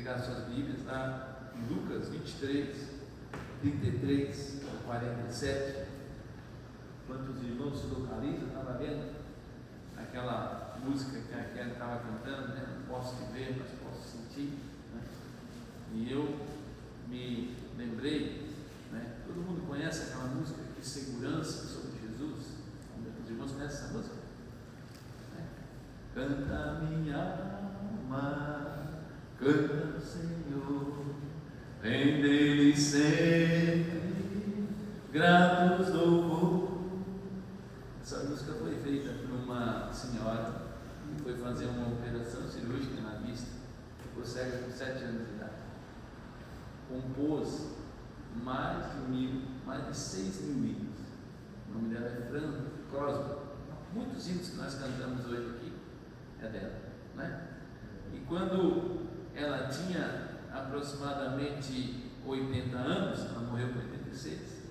pegar suas Bíblias lá em Lucas 23, 33 a 47. Enquanto os irmãos se localizam, eu estava vendo aquela música que a Kelly estava cantando, né? Não posso te ver, mas posso sentir, né? E eu me lembrei, né? Todo mundo conhece aquela música, Que Segurança sobre Jesus? Os irmãos conhecem essa música? Né? Canta minha alma, canta Senhor, vem dele sempre, gratos louvor. Essa música foi feita por uma senhora que foi fazer uma operação cirúrgica na vista, ficou cega com 7 anos de idade. Compôs mais de 6 mil hinos. O nome dela é Fran Crosby. Muitos hinos que nós cantamos hoje aqui é dela, né? E quando ela tinha aproximadamente 80 anos, ela morreu com 86,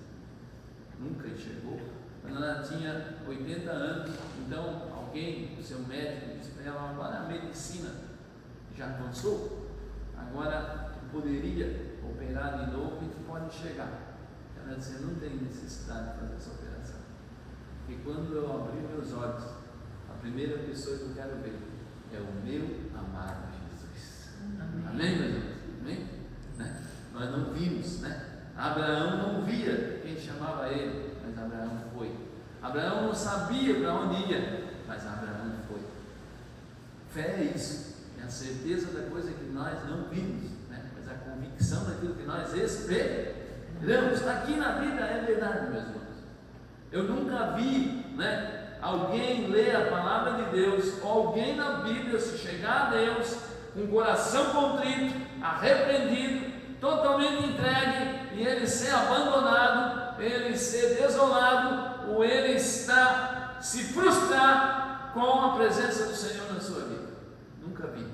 nunca enxergou. Quando ela tinha 80 anos, então alguém, o seu médico, disse para ela: agora a medicina já avançou, agora tu poderia operar de novo e tu pode enxergar. Ela disse: eu não tenho necessidade de fazer essa operação, porque quando eu abrir meus olhos, a primeira pessoa que eu quero ver é o meu amado Jesus. Amém, meus irmãos? Amém? Né? Nós não vimos, né? Abraão não via quem chamava ele, mas Abraão foi. Abraão não sabia para onde ia, mas Abraão foi. Fé é isso, é a certeza da coisa que nós não vimos, né? Mas a convicção daquilo que nós esperamos. Aqui na Bíblia é verdade, meus irmãos. Eu nunca vi, né, alguém ler a palavra de Deus, ou alguém na Bíblia se chegar a Deus com o coração contrito, arrependido, totalmente entregue, e ele ser abandonado, ele ser desolado, ou ele está se frustrar com a presença do Senhor na sua vida. Nunca vi.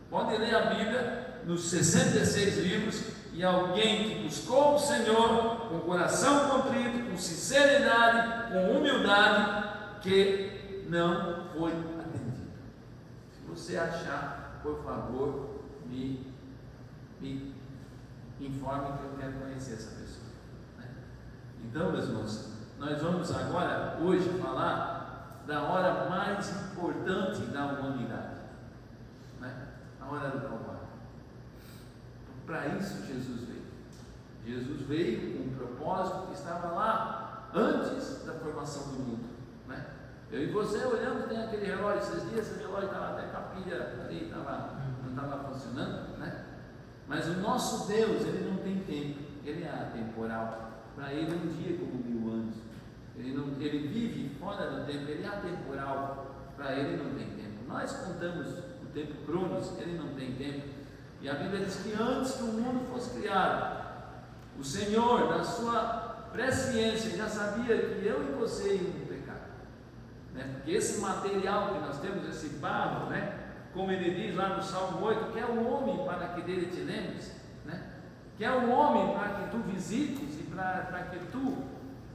Pode ler a Bíblia nos 66 livros, e alguém que buscou o Senhor com o coração contrito, com sinceridade, com humildade, que não foi atendido. Se você achar, por favor, me informe que eu quero conhecer essa pessoa, né? Então, meus irmãos, nós vamos agora, hoje, falar da hora mais importante da humanidade, né? A hora do Calvário. Para isso Jesus veio. Jesus veio com um propósito que estava lá antes da formação do mundo, né? Eu e você olhando, tem aquele relógio, esses dias esse relógio estava até com a pilha ali, não estava funcionando, né? Mas o nosso Deus, ele não tem tempo, ele é atemporal. Para ele um dia é como 1000 anos. Ele vive fora do tempo, ele é atemporal. Para ele não tem tempo. Nós contamos o tempo cronos, ele não tem tempo. E a Bíblia diz que antes que o mundo fosse criado, o Senhor, na sua presciência, já sabia que eu e você íamos pecar, né? Porque esse material que nós temos, esse barro, né? Como ele diz lá no Salmo 8, que é o homem para que dele te lembres, né? Que é o homem para que tu visites e para que tu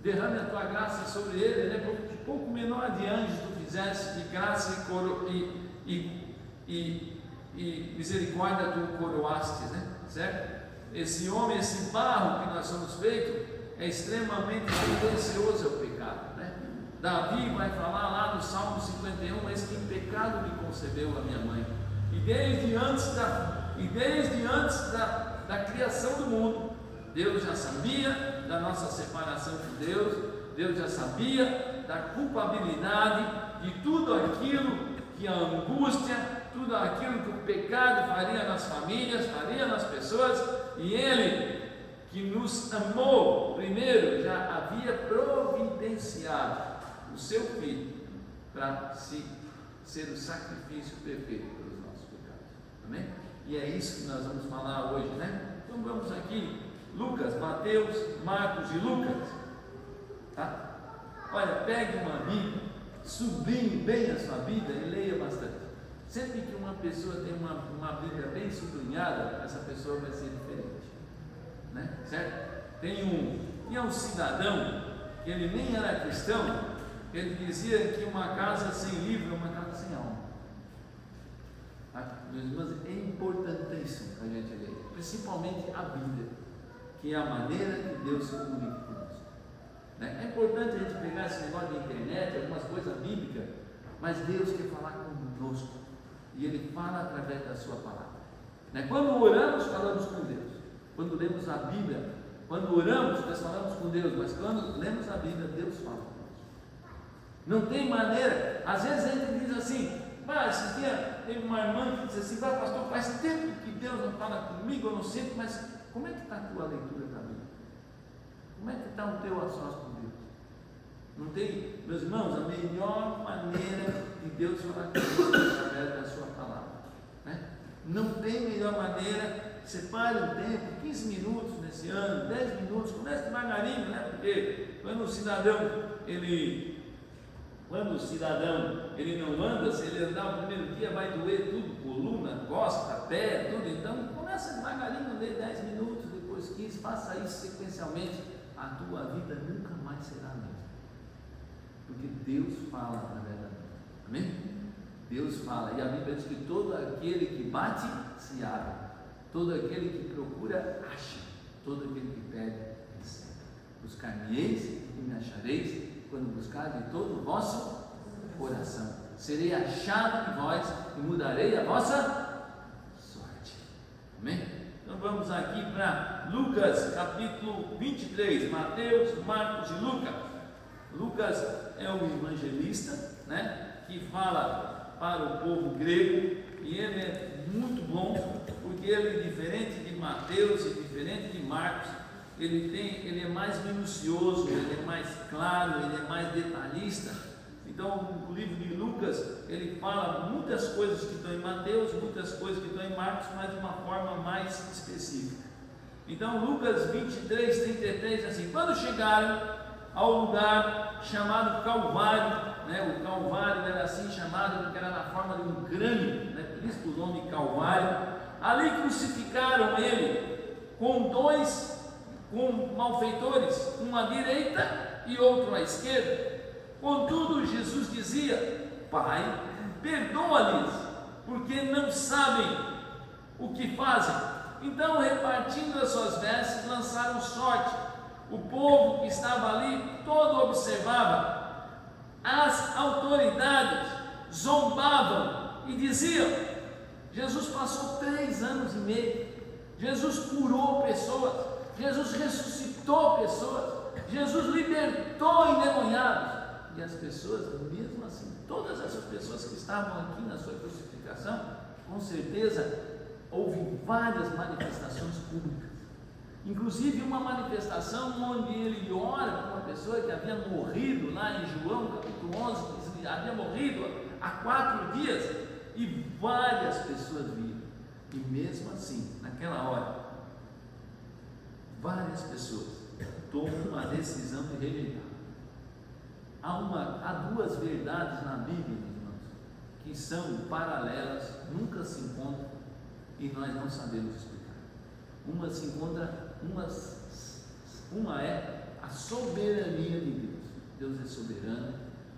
derrame a tua graça sobre ele, né? Porque de pouco menor de anjos tu fizeste, de graça e misericórdia tu coroaste, né? Certo? Esse homem, esse barro que nós somos feitos, é extremamente tendencioso ao pecado, né? Davi vai falar lá no Salmo 51, mas que em pecado me concebeu a minha mãe. E desde antes da criação do mundo, Deus já sabia da nossa separação com Deus, Deus já sabia da culpabilidade de tudo aquilo que a angústia, tudo aquilo que o pecado faria nas famílias, faria nas pessoas, e Ele, que nos amou primeiro, já havia providenciado o seu Filho para ser o sacrifício perfeito pelos nossos pecados. Amém? E é isso que nós vamos falar hoje, né? Então vamos aqui, Lucas, Mateus, Marcos e Lucas, tá? Olha, pegue uma Bíblia, sublinhe bem a sua Bíblia e leia bastante. Sempre que uma pessoa tem uma Bíblia bem sublinhada, essa pessoa vai ser diferente, né? Certo? Tinha um cidadão que ele nem era cristão. Ele dizia que uma casa sem livro é uma casa sem alma. Meus irmãos, é importantíssimo a gente ler. principalmente a Bíblia, que é a maneira que Deus se comunica conosco. É importante a gente pegar esse negócio de internet, algumas coisas bíblicas, mas Deus quer falar conosco, e Ele fala através da sua palavra. Quando oramos, falamos com Deus. Quando lemos a Bíblia, quando oramos, nós falamos com Deus, mas quando lemos a Bíblia, Deus fala conosco. Não tem maneira. Às vezes a gente diz assim, esse dia teve uma irmã que disse assim, pastor, faz tempo que Deus não fala comigo, eu não sinto, mas como é que está a tua leitura da Bíblia? Como é que está o teu acesso com Deus? Não tem, meus irmãos, a melhor maneira de Deus falar conosco é através da sua palavra. Não tem melhor maneira. Separe um tempo, 15 minutos nesse ano, 10 minutos, comece devagarinho, porque quando o cidadão não anda, se ele andar o primeiro dia vai doer tudo, coluna, costa, pé, tudo. Então começa devagarinho, dê 10 minutos, depois 15, faça isso sequencialmente, a tua vida nunca mais será a mesma, porque Deus fala através da Bíblia. Amém? Deus fala, e a Bíblia diz que todo aquele que bate, se abre. Todo aquele que procura, acha. Todo aquele que pede, recebe. Buscar-me-eis e me achareis, quando buscar de todo o vosso coração. Serei achado de vós e mudarei a vossa sorte. Amém? Então vamos aqui para Lucas capítulo 23, Mateus, Marcos e Lucas. Lucas é um evangelista, que fala para o povo grego, e ele é muito bom, porque ele, diferente de Mateus e diferente de Marcos, ele é mais minucioso, ele é mais claro, ele é mais detalhista. Então o livro de Lucas, ele fala muitas coisas que estão em Mateus, muitas coisas que estão em Marcos, mas de uma forma mais específica. Então Lucas 23, 33, assim: quando chegaram ao lugar chamado Calvário, o Calvário era assim chamado porque era na forma de um crânio, por isso o nome Calvário. Ali crucificaram ele com malfeitores, um à direita e outro à esquerda. Contudo, Jesus dizia: Pai, perdoa-lhes, porque não sabem o que fazem. Então, repartindo as suas vestes, lançaram sorte. O povo que estava ali todo observava. As autoridades zombavam e diziam: Jesus passou 3 anos e meio, Jesus curou pessoas, Jesus ressuscitou pessoas, Jesus libertou endemoniados. E as pessoas, mesmo assim, todas essas pessoas que estavam aqui na sua crucificação, com certeza houve várias manifestações públicas, inclusive uma manifestação onde ele ora para uma pessoa que havia morrido, lá em João capítulo 11, que havia morrido há 4 dias, e várias pessoas viram. E mesmo assim, naquela hora, várias pessoas tomam uma decisão de rejeitar. Há 2 verdades na Bíblia, meus irmãos, que são paralelas, nunca se encontram, e nós não sabemos explicar. Uma é a soberania de Deus. Deus é soberano,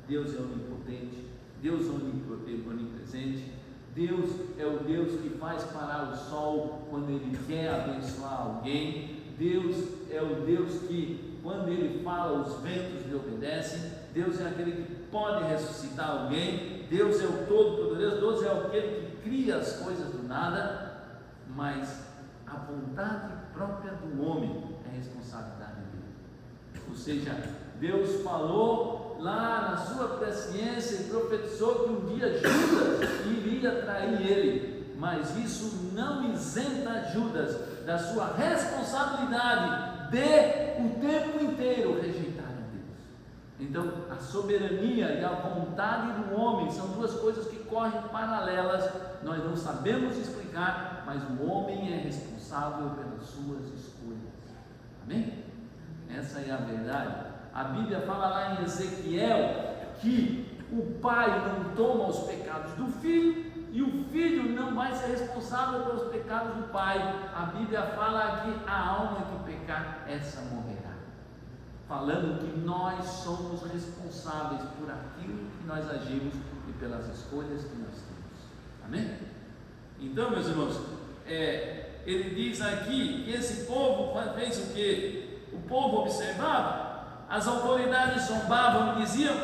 Deus é onipotente, Deus é onipresente. Deus é o Deus que faz parar o sol quando Ele quer abençoar alguém. Deus é o Deus que, quando Ele fala, os ventos lhe obedecem. Deus é aquele que pode ressuscitar alguém. Deus é o Todo-Poderoso. Deus é aquele que cria as coisas do nada. Mas a vontade própria do homem é responsabilidade dele. Ou seja, Deus falou lá na sua presciência e profetizou que um dia Judas iria trair ele, mas isso não isenta Judas da sua responsabilidade de o tempo inteiro rejeitar a Deus. Então a soberania e a vontade do homem são 2 coisas que correm paralelas, nós não sabemos explicar, mas o homem é responsável pelas suas escolhas. Amém? Essa é a verdade. A Bíblia fala lá em Ezequiel que o pai não toma os pecados do filho e o filho não vai ser responsável pelos pecados do pai. A Bíblia fala que a alma que pecar, essa morrerá, falando que nós somos responsáveis por aquilo que nós agimos e pelas escolhas que nós temos. Amém? Então, meus irmãos, ele diz aqui que esse povo fez o quê? O povo observava, as autoridades zombavam e diziam: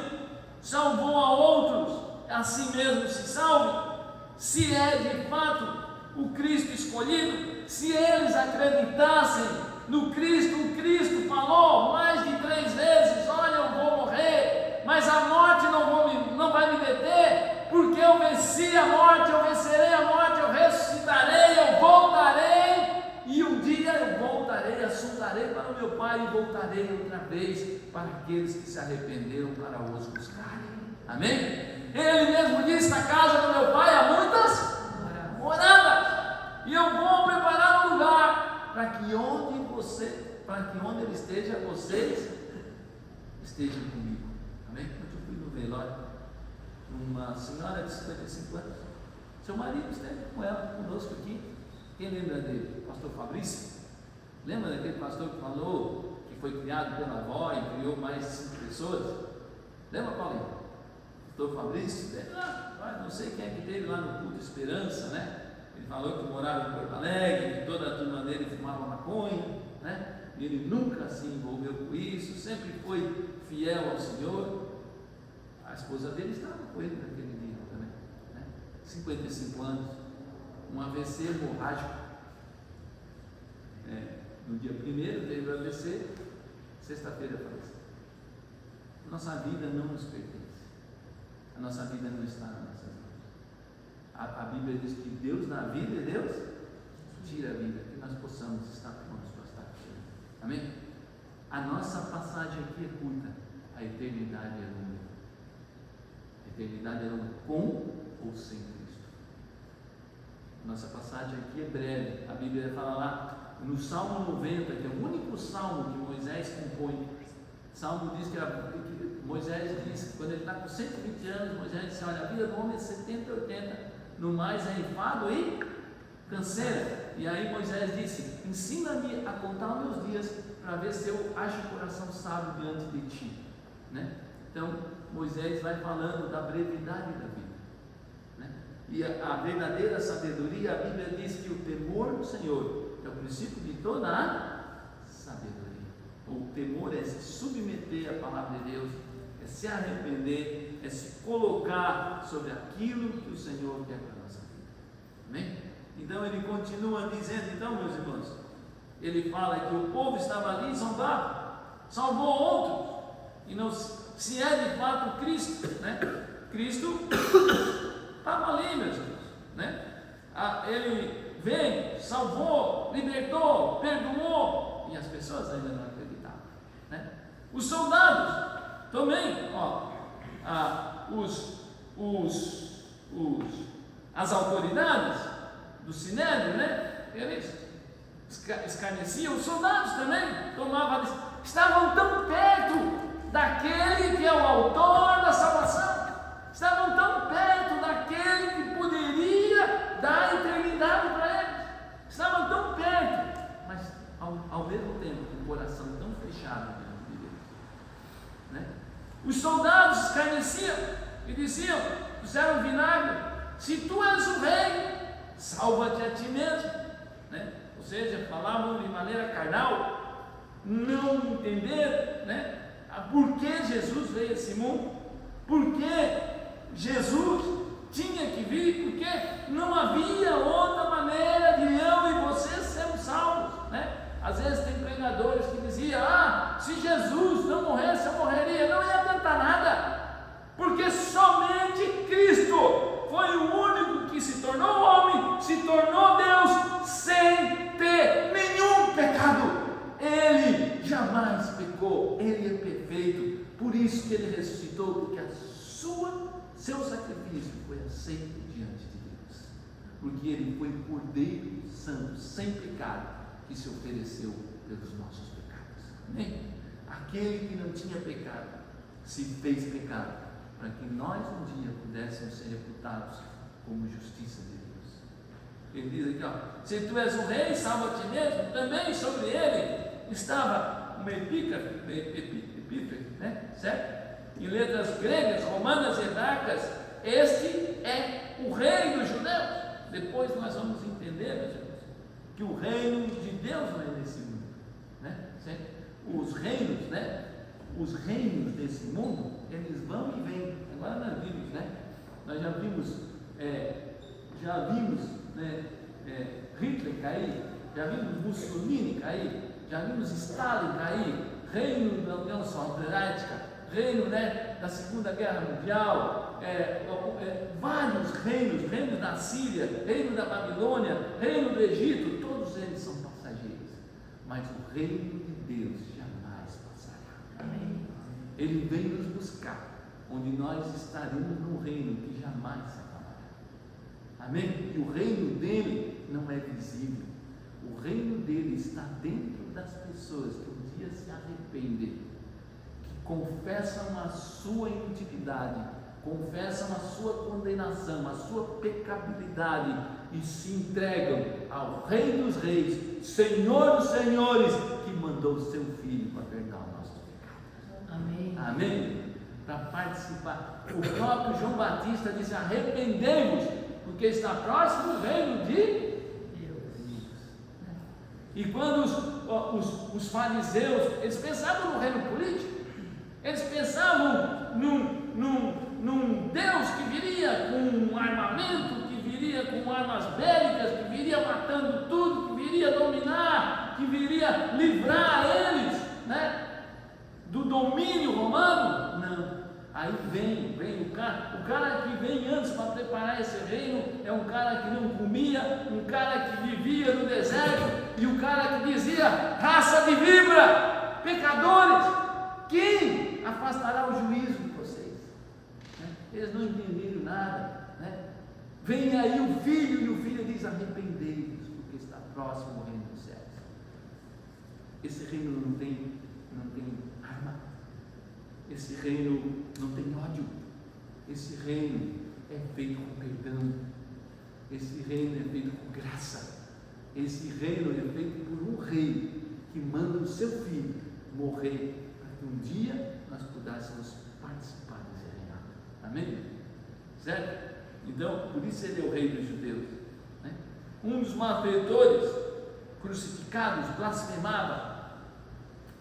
salvou a outros, assim mesmo se salve. Se é de fato o Cristo escolhido, se eles acreditassem no Cristo, o Cristo falou mais de 3 vezes: olha, eu vou morrer, mas a morte não vai me deter, porque eu venci a morte, eu vencerei a morte, eu ressuscitarei, eu voltarei, e um dia eu voltarei, assuntarei para o meu Pai e voltarei outra vez para aqueles que se arrependeram, para os buscarem. Amém? Ele mesmo disse: na casa do meu Pai há muitas moradas, e eu vou preparar um lugar para que onde Ele esteja, vocês estejam comigo. Amém? Eu fui no velório, uma senhora de 55 anos, seu marido esteve com ela, conosco aqui. Quem lembra dele? Pastor Fabrício. Lembra daquele pastor que falou que foi criado pela avó e criou mais de 5 pessoas? Lembra, Paulinho? Pastor Fabrício, teve lá, não sei quem é que teve lá no Culto Esperança, né? Ele falou que morava em Porto Alegre, que toda a turma dele fumava maconha, né? Ele nunca se envolveu com isso, sempre foi fiel ao Senhor. A esposa dele estava com ele naquele dia também, né? 55 anos, um AVC hemorrágico. No dia 1º teve o AVC, sexta-feira faleceu. Nossa vida não nos pertence, a nossa vida não está nas nossas mãos. A Bíblia diz que Deus dá a vida e Deus tira a vida, que nós possamos estar prontos para estar aqui. Amém? A nossa passagem aqui é curta, a eternidade é longa. A eternidade é longa, com ou sem Cristo. Nossa passagem aqui é breve. A Bíblia fala lá no Salmo 90, que é o único salmo que Moisés compõe. O salmo diz que Moisés diz que quando ele está com 120 anos, Moisés disse: olha, a vida do homem é 70, 80, no mais é enfado e canseira. E aí Moisés disse: ensina-me a contar os meus dias, para ver se eu acho o coração sábio diante de ti, né? Então Moisés vai falando da brevidade da vida, né? E a verdadeira sabedoria, a Bíblia diz que o temor do Senhor é o princípio de toda a sabedoria. O temor é se submeter à palavra de Deus, é se arrepender, é se colocar sobre aquilo que o Senhor quer para a nossa vida. Amém? Então ele continua dizendo, então, meus irmãos, ele fala que o povo estava ali e salvou outros, e não, se é de fato Cristo, né? Cristo estava ali, meus irmãos, né? Ele veio, salvou, libertou, perdoou, e as pessoas ainda não acreditavam, né? Os soldados também, as autoridades do Sinédrio, né? Eles escarneciam, os soldados também estavam tão perto daquele que é o autor da salvação, estavam tão perto daquele que poderia dar a eternidade para eles, estavam tão perto, mas ao mesmo tempo com o coração tão fechado diante de Deus, né? Os soldados escarneciam e diziam, fizeram vinagre: se tu és o rei, salva-te a ti mesmo, né? Ou seja, falavam de maneira carnal, não entenderam, né? Por que Jesus veio a esse mundo, por que Jesus tinha que vir, porque não havia outra maneira de eu e você sermos salvos, né? Às vezes tem pregadores que diziam: se Jesus não morresse, eu morreria. Não ia adiantar nada, porque somente Cristo foi o único que se tornou homem, se tornou Deus, sem ter nenhum pecado. Ele jamais pecou, ele é perfeito, por isso que ele ressuscitou, porque seu sacrifício foi aceito diante de Deus, porque ele foi o Cordeiro Santo, sem pecado, que se ofereceu pelos nossos pecados. Amém? Aquele que não tinha pecado se fez pecado, para que nós um dia pudéssemos ser reputados como justiça de Deus. Ele diz aqui, se tu és o rei, salva a ti mesmo. Também sobre ele estava uma epígrafe, né? Certo? Em letras gregas, romanas e hebraicas, este é o rei dos judeus. Depois nós vamos entender, meus irmãos, reino de Deus não é nesse mundo, né? Os reinos, né? Os reinos desse mundo, eles vão e vêm. Agora nós vimos, né? Nós já vimos, né? Hitler cair, já vimos Mussolini cair, já vimos Stalin cair, reino da União Soviética, reino, né, da Segunda Guerra Mundial, vários reinos, reino da Síria, reino da Babilônia, reino do Egito, todos eles são passageiros, mas o reino de Deus jamais passará. Amém. Ele vem nos buscar, onde nós estaremos num reino que jamais se acabará. Amém? E o reino dele não é visível, o reino dele está dentro das pessoas que um dia se arrependem, que confessam a sua iniquidade, confessam a sua condenação, a sua pecabilidade e se entregam ao Rei dos Reis, Senhor dos Senhores, que mandou o seu Filho para perdoar o nosso pecado. Amém. Amém? Para participar. O próprio João Batista disse: arrependemos, porque está próximo o reino de Deus. E quando os fariseus, eles pensavam no reino político, eles pensavam num Deus que viria com armamento, que viria com armas bélicas, que viria matando tudo, que viria dominar, que viria livrar eles, né, do domínio romano. Não. Aí vem o cara que vem antes para preparar esse reino é um cara que não comia, um cara que vivia no deserto, e o cara que dizia: raça de víbora, pecadores, quem afastará o juízo de vocês? Eles não entenderam nada, né? Vem aí o filho, e o filho diz: arrependei-vos, porque está próximo o reino dos céus. Esse reino não tem arma, esse reino não tem ódio, esse reino é feito com perdão, esse reino é feito com graça, esse reino é feito por um rei que manda o seu filho morrer para que um dia nós pudéssemos participar desse reinado. Amém? Certo? Então, por isso ele é o rei dos judeus, né? Um dos malfeitores crucificados blasfemava.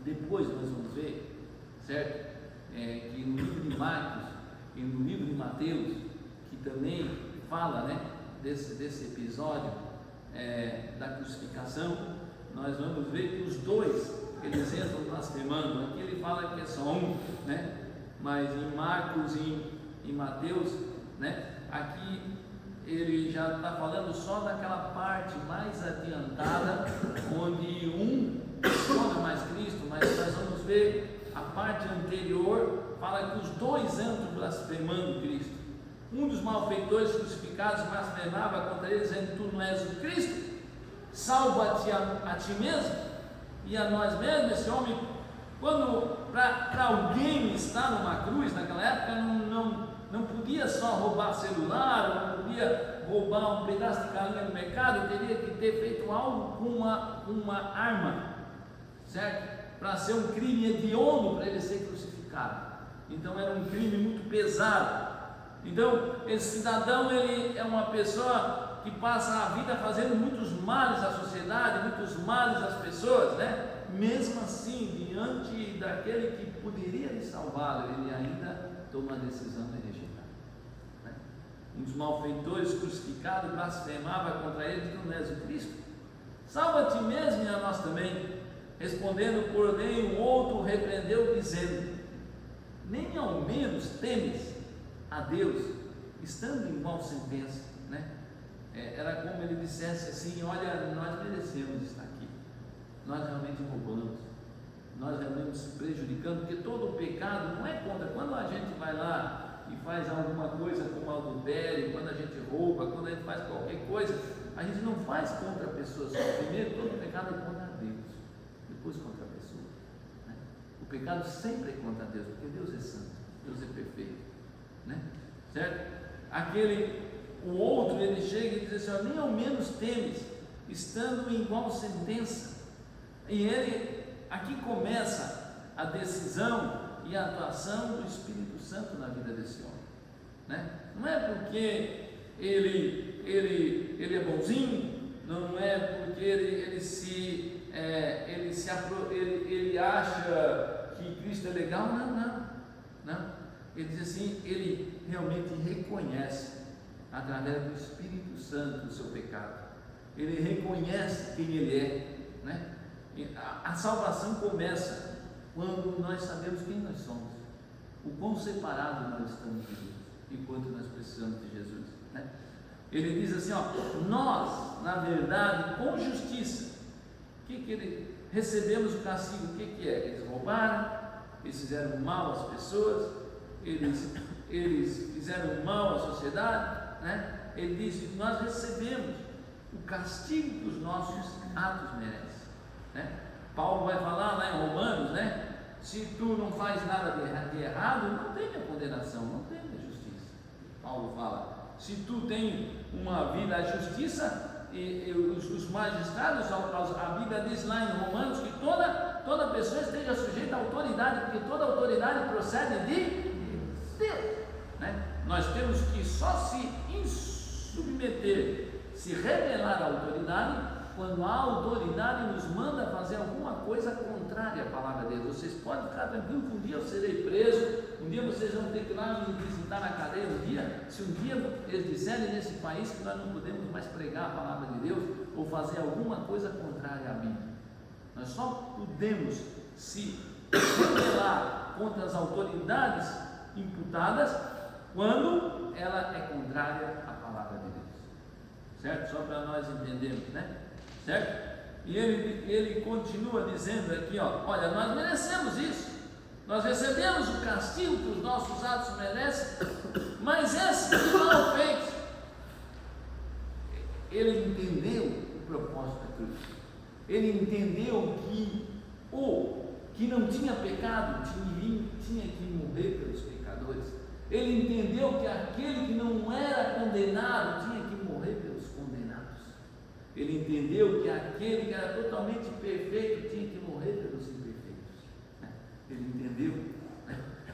Depois nós vamos ver, certo? Que no livro de Marcos e no livro de Mateus, que também fala, né, desse episódio da crucificação, nós vamos ver que os dois, eles entram blasfemando. Aqui ele fala que é só um, né? Mas em Marcos e em Mateus, né, aqui ele já está falando só daquela parte mais adiantada, onde um questiona mais Cristo, mas nós vamos ver a parte anterior, fala que os dois entram blasfemando Cristo. Um dos malfeitores crucificados blasfemava contra ele, dizendo: tu não és o Cristo, salva-te a ti mesmo e a nós mesmos. Esse homem, quando para alguém estar numa cruz naquela época, não podia só roubar celular, não podia roubar um pedaço de galinha no mercado, teria que ter feito algo com uma arma, certo? Para ser um crime hediondo para ele ser crucificado. Então era um crime muito pesado. Então esse cidadão, ele é uma pessoa que passa a vida fazendo muitos males à sociedade, muitos males às pessoas, né? Mesmo assim, diante daquele que poderia lhe salvá-lo, ele ainda toma a decisão de rejeitar, né? Um dos malfeitores crucificados blasfemava contra ele: tu não és o Cristo, salva-te mesmo e a nós também. Respondendo, porém, o outro repreendeu, dizendo: nem ao menos temes a Deus, estando em igual sentença, né? Era como ele dissesse assim: olha, nós merecemos estar aqui, nós realmente roubamos, nós realmente nos prejudicamos, porque todo o pecado não é contra. Quando a gente vai lá e faz alguma coisa como adultério, quando a gente rouba, quando a gente faz qualquer coisa, a gente não faz contra a pessoa só. Primeiro, todo pecado é contra Deus, depois contra a pessoa, né? O pecado sempre é contra Deus, porque Deus é santo, Deus é perfeito, né? Certo? O outro, ele chega e diz assim: nem ao menos temes, estando em igual sentença. E ele, aqui começa a decisão e a atuação do Espírito Santo na vida desse homem, né? Não é porque ele é bonzinho, não é porque ele acha que Cristo é legal, não. Ele diz assim, ele realmente reconhece, através do Espírito Santo, o seu pecado. Ele reconhece quem ele é, né? A salvação começa quando nós sabemos quem nós somos, o quão separado nós estamos de Deus, enquanto nós precisamos de Jesus, né? Ele diz assim, nós, na verdade, com justiça, recebemos o castigo, o que é? Eles roubaram, eles fizeram mal às pessoas, eles fizeram mal à sociedade, né? Ele diz que nós recebemos o castigo que os nossos atos merecem, né? Paulo vai falar lá em Romanos, né? Se tu não faz nada de errado, não tem a condenação, não tem a justiça. Paulo fala, se tu tem uma vida à justiça, e os magistrados, a Bíblia diz lá em Romanos que toda pessoa esteja sujeita à autoridade, porque toda autoridade procede de Deus, né? Nós temos que só se submeter, se rebelar à autoridade, quando a autoridade nos manda fazer alguma coisa contrária à palavra de Deus. Vocês podem ficar tranquilos que um dia eu serei preso, um dia vocês vão ter que ir lá me visitar na cadeia, se um dia eles disserem nesse país que nós não podemos mais pregar a palavra de Deus, ou fazer alguma coisa contrária à Bíblia. Nós só podemos se rebelar contra as autoridades imputadas quando ela é contrária à palavra de Deus, certo? Só para nós entendermos, né? Certo? E ele continua dizendo aqui, olha, nós merecemos isso, nós recebemos o castigo que os nossos atos merecem, mas esse que mal fez, ele entendeu o propósito da cruz, ele entendeu que o que não tinha pecado tinha que morrer pelos pecadores, ele entendeu que aquele que não era condenado tinha que morrer pelos condenados. Ele entendeu que aquele que era totalmente perfeito tinha que morrer pelos imperfeitos.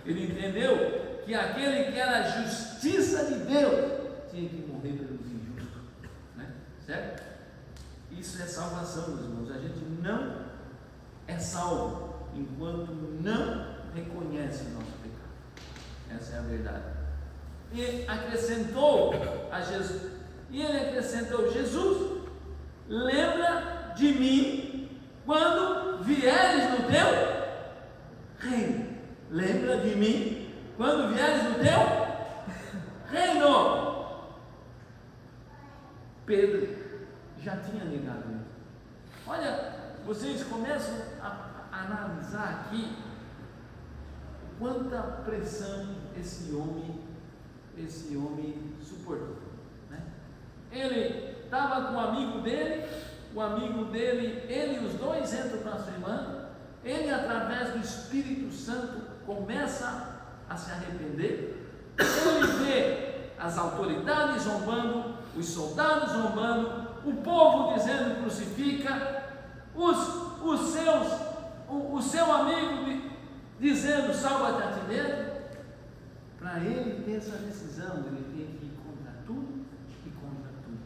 Ele entendeu que aquele que era a justiça de Deus tinha que morrer pelos injustos, né? Certo? Isso é salvação, meus irmãos. A gente não é salvo enquanto não reconhece o nosso pecado. Essa é a verdade. E acrescentou a Jesus, Jesus, lembra de mim quando vieres no teu reino. Lembra de mim quando vieres no teu reino. Pedro já tinha negado ele. Olha, vocês começam a analisar aqui quanta pressão esse homem suportou, né? Ele estava com o amigo dele, ele e os dois entram para sua irmã, ele através do Espírito Santo começa a se arrepender, ele vê as autoridades zombando, os soldados zombando, o povo dizendo crucifica, o seu amigo dizendo salva-te a ti mesmo. Para ele ter essa decisão, ele tem que ir contra tudo e contra todos.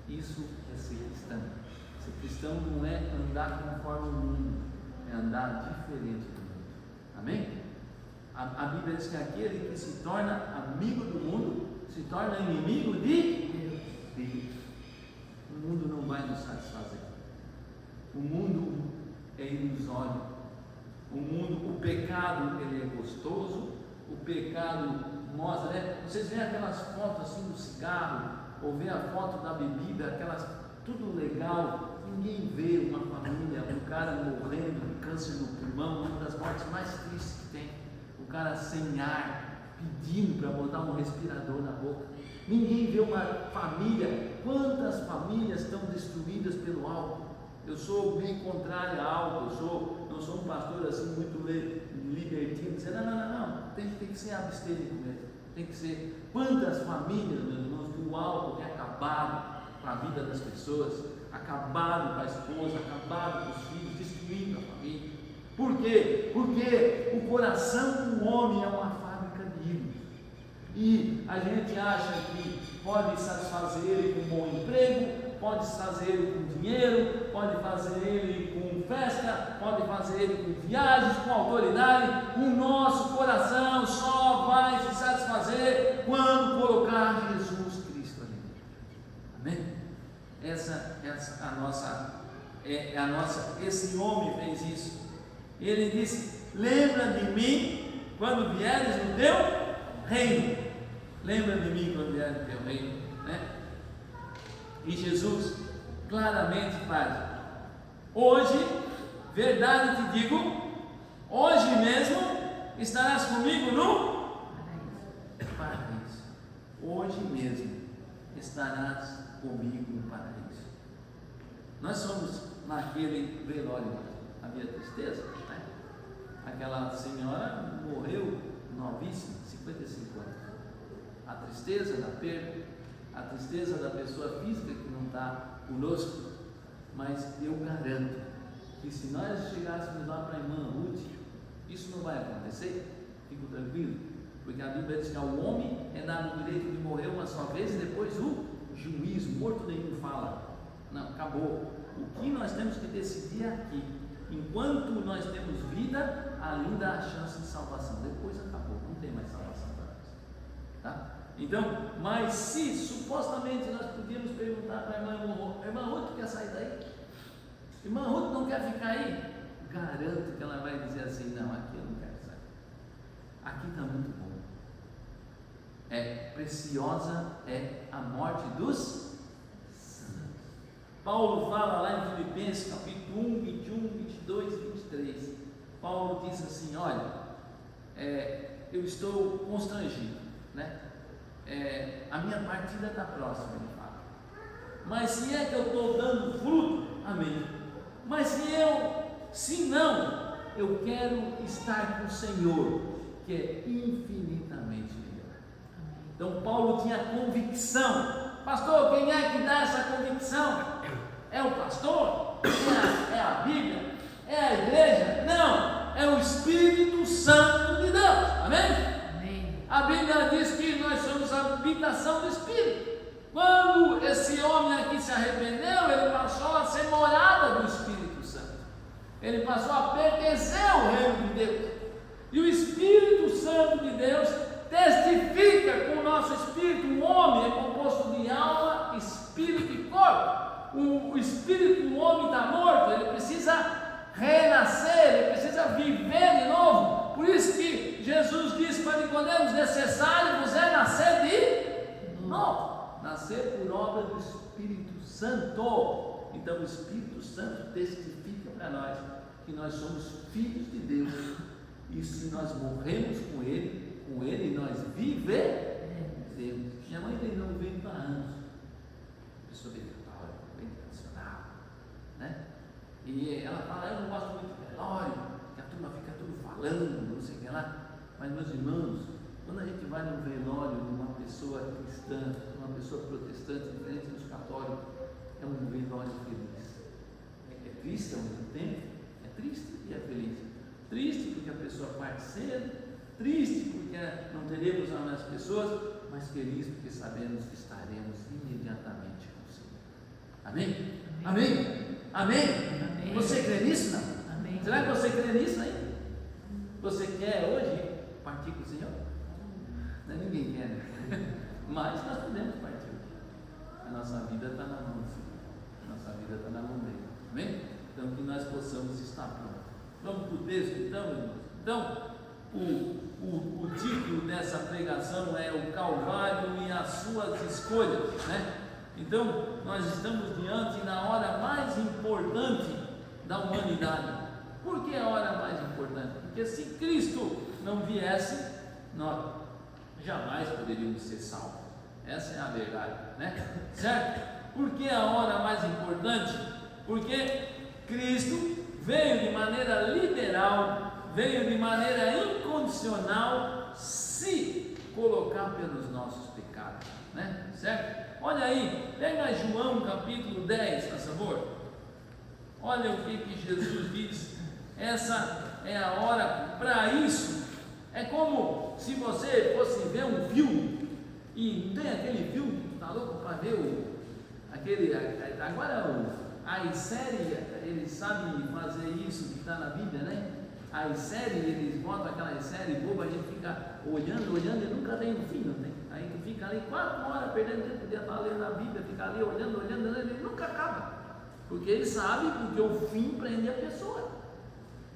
Isso é ser cristão. Ser cristão não é andar conforme o mundo, é andar diferente do mundo. Amém? A Bíblia diz que aquele que se torna amigo do mundo se torna inimigo de Deus. O mundo não vai nos satisfazer. O mundo é ilusório. O pecado, ele é gostoso. O pecado mostra, né? Vocês veem aquelas fotos assim do cigarro, ou vê a foto da bebida, aquelas, tudo legal. Ninguém vê uma família, um cara morrendo de câncer no pulmão, uma das mortes mais tristes que tem. O cara sem ar, pedindo para botar um respirador na boca. Ninguém vê uma família. Quantas famílias estão destruídas pelo álcool? Eu sou bem contrário ao álcool, não sou um pastor assim muito libertino, dizendo não, tem que ser abstêmico mesmo, tem que ser. Quantas famílias, meus irmãos, que o álcool tem acabado com a vida das pessoas, acabado com a esposa, acabado com os filhos, destruindo a família. Por quê? Porque o coração do homem é uma fábrica de ídolos, e a gente acha que pode satisfazer ele com um bom emprego, pode fazer ele com dinheiro, pode fazer ele com festa, pode fazer ele com viagens, com autoridade. O nosso coração só vai se satisfazer quando colocar Jesus Cristo ali. Amém? Essa é a nossa. Esse homem fez isso. Ele disse: lembra de mim quando vieres no teu reino. Lembra de mim quando vieres no teu reino, né? E Jesus claramente faz: hoje, verdade te digo, hoje mesmo estarás comigo no paraíso. Hoje mesmo estarás comigo no paraíso. Nós somos naquele velório, havia tristeza, né? Aquela senhora morreu novíssima, 55 anos. A tristeza da perda, a tristeza da pessoa física que não está conosco, mas eu garanto que se nós chegássemos lá para a irmã Ruth, isso não vai acontecer, fico tranquilo, porque a Bíblia diz que ao homem é dado o direito de morrer uma só vez e depois o juízo, morto nenhum fala. Não, acabou. O que nós temos que decidir é aqui. Enquanto nós temos vida, ainda há chance de salvação. Depois acabou, não tem mais salvação para nós. Tá? Então, mas se supostamente nós podíamos perguntar para a irmã Ruth quer sair daí? Irmã Ruth não quer ficar aí? Garanto que ela vai dizer assim: não, aqui eu não quero sair. Aqui está muito bom. Preciosa é a morte dos santos. Paulo fala lá em Filipenses capítulo 1, 21, 22 e 23. Paulo diz assim: olha, eu estou constrangido, né? A minha partida está próxima, ele fala. Mas se é que eu estou dando fruto, amém. Mas se não, eu quero estar com o Senhor, que é infinitamente melhor. Então Paulo tinha convicção. Pastor, quem é que dá essa convicção? É o pastor? É a Bíblia? É a igreja? Não, é o Espírito Santo de Deus. Amém? A Bíblia diz que nós somos a habitação do Espírito. Quando esse homem aqui se arrependeu, ele passou a ser morada do Espírito Santo. Ele passou a pertencer ao reino de Deus. E o Espírito Santo de Deus testifica com o nosso espírito. O homem é composto de alma, espírito e corpo. O espírito do homem está morto, ele precisa renascer, ele precisa viver de novo. Por isso que Jesus disse para Nicodemos: necessário vos é nascer de novo. Nascer por obra do Espírito Santo. Então o Espírito Santo testifica para nós que nós somos filhos de Deus. E se nós morremos com Ele nós viveremos. Minha mãe tem 90 anos, pessoa bem católica, bem tradicional, né? E ela fala: eu não gosto muito de velório, que a turma fica tudo falando, não sei o que lá. Mas, meus irmãos, quando a gente vai no velório de uma pessoa cristã, de uma pessoa protestante, diferente dos católicos, é um velório feliz. É triste ao mesmo tempo, é triste e é feliz. Triste porque a pessoa parte cedo, triste porque não teremos as pessoas, mas feliz porque sabemos que estaremos imediatamente com o Senhor. Amém? Amém? Amém? Amém? Você crê nisso? Não? Amém. Será que você crê nisso aí? Você quer hoje partir com o Senhor? Não, ninguém quer, né? Mas nós podemos partir. A nossa vida está na mão do Senhor. A nossa vida está na mão dele. Amém? Então que nós possamos estar prontos. Vamos para o texto então, irmãos? Então, o título dessa pregação é o Calvário e as suas escolhas, né? Então, nós estamos diante da hora mais importante da humanidade. Por que a hora mais importante? Porque se Cristo não viesse, nós jamais poderíamos ser salvos. Essa é a verdade, né? Certo? Por que a hora mais importante? Porque Cristo veio de maneira literal, veio de maneira incondicional se colocar pelos nossos pecados, né? Certo? Olha aí, pega João capítulo 10, por favor. Olha o que Jesus diz. Essa é a hora para isso. É como se você fosse ver um filme e não tem aquele filme que está louco para ver Agora a série, eles sabem fazer isso que está na Bíblia, né? As séries, eles botam aquela série boba, a gente fica olhando e nunca tem um fim, não tem? Aí que fica ali 4 horas perdendo tempo, podia estar lendo a Bíblia, ficar ali olhando, ele nunca acaba, porque ele sabe porque o fim prende a pessoa.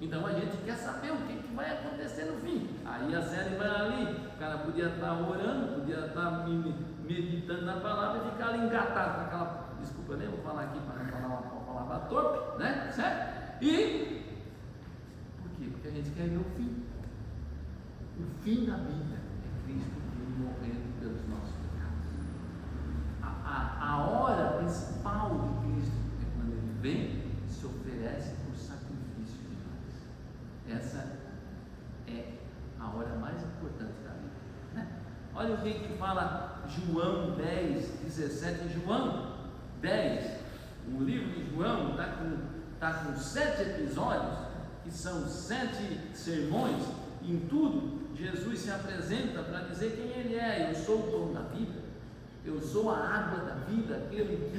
Então a gente quer saber o que vai acontecer no fim. Aí a série vai ali, o cara podia estar orando, podia estar meditando na palavra e ficar ali engatado com aquela, desculpa, nem vou falar aqui para não falar uma palavra torpe, né? Certo? E por quê? Porque a gente quer ver o fim. O fim da Bíblia é Cristo morrendo pelos nossos pecados. A hora principal de Cristo é quando ele vem, se oferece por sacrifício de nós. Essa é a hora mais importante da Bíblia, né? Olha o que fala João 10, 17. João 10, o livro de João está com 7 episódios, que são 7 sermões. Em tudo, Jesus se apresenta para dizer quem ele é. Eu sou o pão da vida, eu sou a água da vida, aquele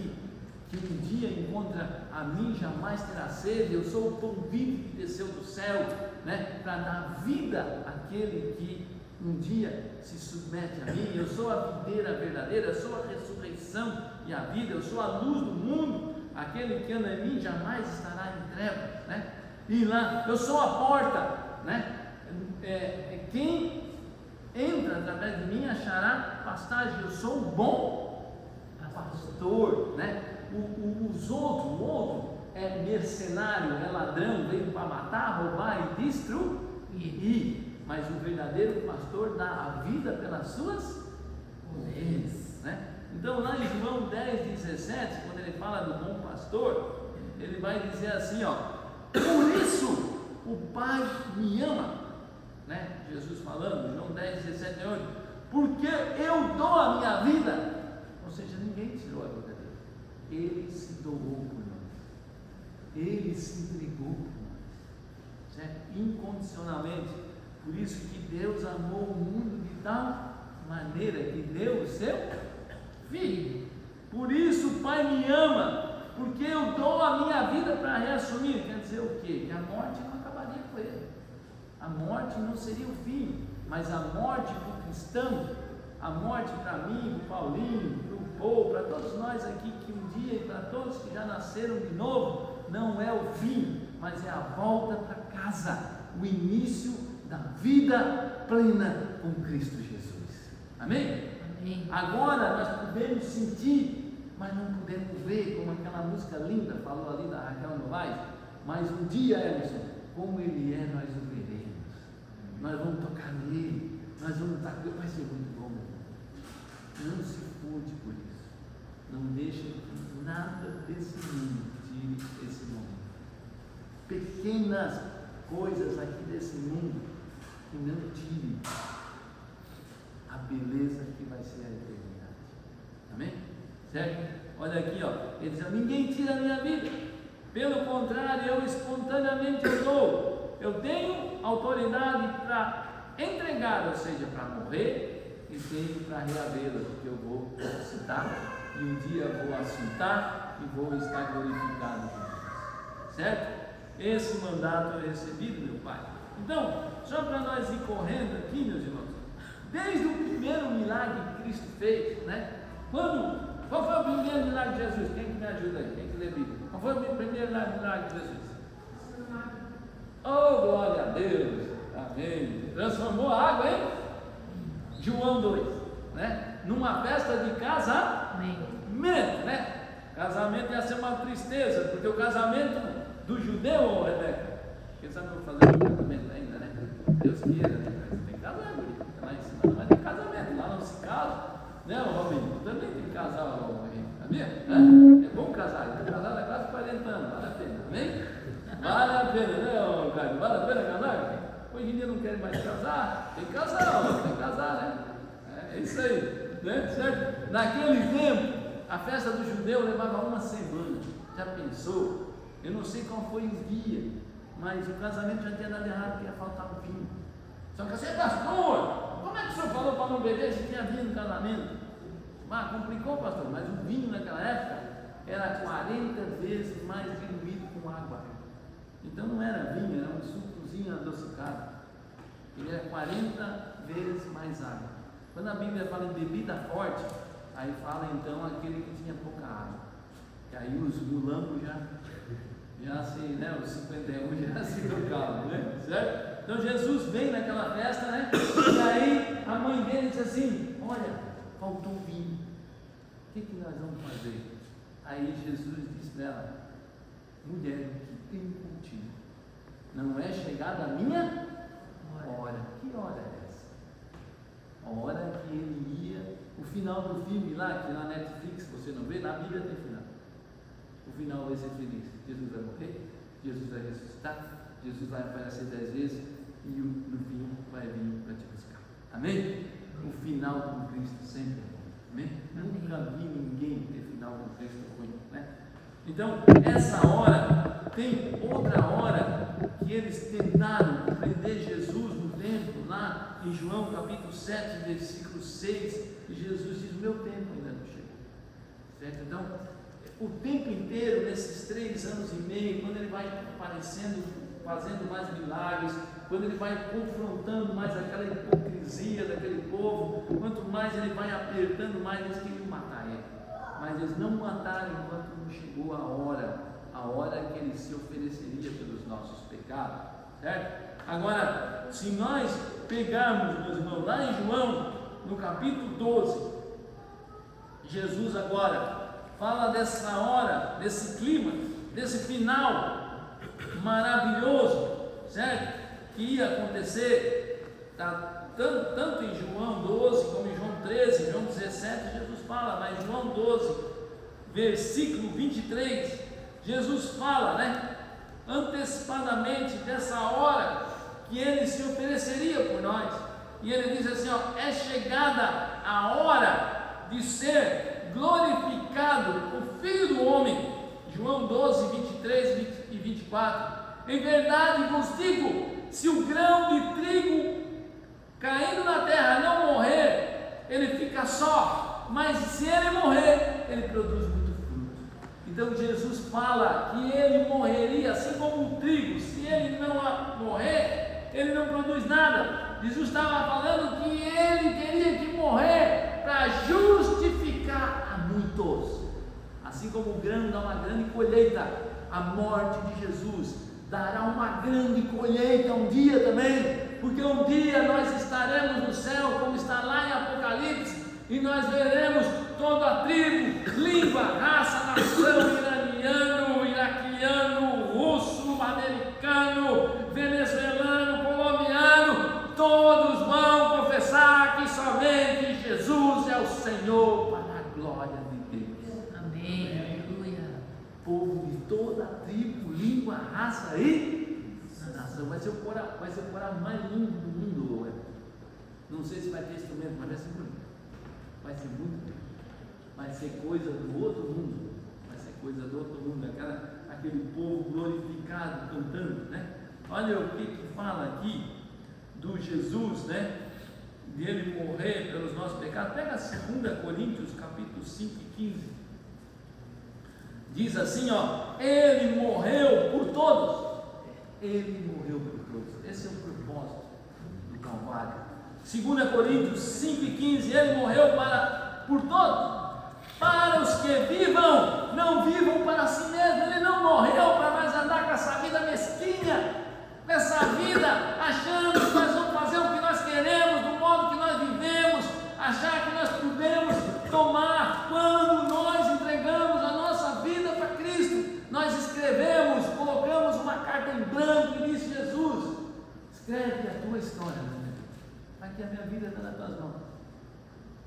que um dia encontra a mim jamais terá sede. Eu sou o pão vivo que desceu do céu, né, para dar vida àquele que um dia se submete a mim. Eu sou a videira verdadeira, eu sou a ressurreição e a vida, eu sou a luz do mundo. Aquele que anda em mim jamais estará em trevas, né? E lá, eu sou a porta, né? Quem entra através de mim achará pastagem. Eu sou o bom pastor, né? O outro é mercenário, é ladrão, veio para matar, roubar e destruir. Mas o verdadeiro pastor dá a vida pelas suas ovelhas, né? Então lá em João 10, 17, quando ele fala do bom pastor, ele vai dizer assim, ó: por isso o Pai me ama, né? Jesus falando, João 10, 17 e 8, porque eu dou a minha vida. Ou seja, ninguém tirou a vida dele, ele se doou por nós, ele se entregou por nós, certo? Incondicionalmente. Por isso que Deus amou o mundo de tal maneira que deu o seu Filho. Por isso o Pai me ama, porque eu dou a minha vida para reassumir. Quer dizer o quê? Que a morte não acabaria com ele, a morte não seria o fim, mas a morte para o cristão, a morte para mim, para o Paulinho, para o Paul, para todos nós aqui que um dia, e para todos que já nasceram de novo, não é o fim, mas é a volta para casa, o início da vida plena com Cristo Jesus. Amém? Amém. Agora nós podemos sentir, mas não podemos ver, como aquela música linda falou ali da Raquel Novaes. Mas um dia, Emerson, como ele é, nós o veremos, nós vamos tocar nele, nós vamos estar, vai ser muito bom. Não se furte por isso, não deixe que nada desse mundo tire esse momento. Pequenas coisas aqui desse mundo que não tirem a beleza que vai ser a eternidade. Amém? Certo? Olha aqui, ó, ele diz: ninguém tira a minha vida, pelo contrário, eu espontaneamente eu dou. Eu tenho autoridade para entregar, ou seja, para morrer, e tenho para reavê-la, porque eu vou ressuscitar, e um dia vou assentar e vou estar glorificado com Deus. Certo? Esse mandato eu recebi do meu Pai. Então, só para nós ir correndo aqui, meus irmãos, desde o primeiro milagre que Cristo fez, né? Qual foi o primeiro milagre de Jesus? Quem que me ajuda aí? Quem que lê a Bíblia? Qual foi o primeiro milagre de Jesus? Oh, glória a Deus! Amém! Transformou a água em João 2, né? Numa festa de casamento, né? Casamento ia ser uma tristeza, porque o casamento do judeu, Rebeca, quem sabe eu vou fazer um casamento ainda, né? Deus queira, né? Mas tem que casar, lá em cima não vai ter casamento, lá não se casa, né, Robinho? Tu também tem que casar, Robinho, sabia? É bom casar, eu estou casado há quase 40 anos, vale a pena, amém? Vale a pena, né, Caio? Vale a pena casar? Hoje em dia não querem mais casar, tem que casar, tem que casar, né? É isso aí, né? Certo? Naquele tempo, a festa do judeu levava uma semana, já pensou? Eu não sei qual foi o dia, mas o casamento já tinha dado errado, porque ia faltar um vinho. Só que você é pastor, como é que o senhor falou para não beber se tinha vinho no casamento? Complicou, pastor, mas o vinho naquela época era 40 vezes mais diluído com água. Então não era vinho, era um sucozinho adocicado. Ele era 40 vezes mais água. Quando a Bíblia fala em bebida forte, aí fala então aquele que tinha pouca água. Que aí os mulambos já se, né, os 51 já se trocavam, né? Certo? Então Jesus vem naquela festa, né? E aí a mãe dele diz assim: olha, faltou vinho, o que nós vamos fazer? Aí Jesus disse para ela: mulher, que tem contigo? Não é chegada a minha hora. Que hora é essa? A hora que ele ia, o final do filme lá, que na Netflix você não vê, na Bíblia tem final. O final vai ser feliz. Jesus vai morrer, Jesus vai ressuscitar, Jesus vai aparecer 10 vezes e no fim vai vir para te buscar. Amém? O final com Cristo sempre é bom. Amém? Nunca vi ninguém ter final com Cristo ruim, né? Então, essa hora, tem outra hora que eles tentaram prender Jesus no templo, lá em João capítulo 7, versículo 6, e Jesus diz: o meu tempo ainda não chegou. Certo? Então, o tempo inteiro, nesses 3 anos e meio, quando ele vai aparecendo, fazendo mais milagres, quando ele vai confrontando mais aquela hipocrisia daquele povo, quanto mais ele vai apertando, mais eles queriam matar ele. Mas eles não mataram enquanto não chegou a hora que ele se ofereceria pelos nossos pecados, certo? Agora, se nós pegarmos, meus irmãos, lá em João, no capítulo 12, Jesus agora fala dessa hora, desse clima, desse final maravilhoso, certo? Que ia acontecer, tanto em João 12, como em João 13, João 17, Jesus fala, mas João 12, versículo 23, Jesus fala, né, antecipadamente dessa hora que ele se ofereceria por nós, e ele diz assim, ó: é chegada a hora de ser glorificado o Filho do Homem. João 12, 23 e 24, em verdade vos digo, se o grão de trigo caindo na terra não morrer, ele fica só, mas se ele morrer, ele produz muito fruto. Então Jesus fala que ele morreria, assim como o trigo, se ele não morrer, ele não produz nada. Jesus estava falando que ele teria que morrer para justificar a muitos. Assim como o grão dá uma grande colheita, a morte de Jesus dará uma grande colheita um dia também, porque um dia nós estaremos no céu, como está lá em Apocalipse, e nós veremos toda a tribo, língua, raça, nação, iraniano, iraquiano, russo, americano, venezuelano, colombiano, todos vão confessar que somente Jesus é o Senhor, para a glória de Deus. Amém. Aleluia. Povo de toda a tribo, língua, raça e nação. Vai ser o coral mais lindo do mundo. Não sei se vai ter instrumento, mas vai ser bonito. Vai ser muito bonito. Vai ser coisa do outro mundo. Vai ser coisa do outro mundo. Aquele povo glorificado cantando, né? Olha o que fala aqui do Jesus, né? De ele morrer pelos nossos pecados. Pega 2 Coríntios capítulo 5 e 15. Diz assim, ó: ele morreu por todos. Ele morreu por todos. Esse é o propósito do Calvário. 2 Coríntios 5 e 15. Ele morreu por todos, para os que vivam, não vivam para si mesmo. Ele não morreu para nós andar com essa vida mesquinha, com essa vida achando que nós vamos fazer o que nós queremos, do modo que nós vivemos, achar que nós podemos tomar. Quando nós entregamos a nossa vida para Cristo, nós escrevemos, colocamos uma carta em branco e diz: Jesus, escreve a tua história, aqui a minha vida está nas tuas mãos.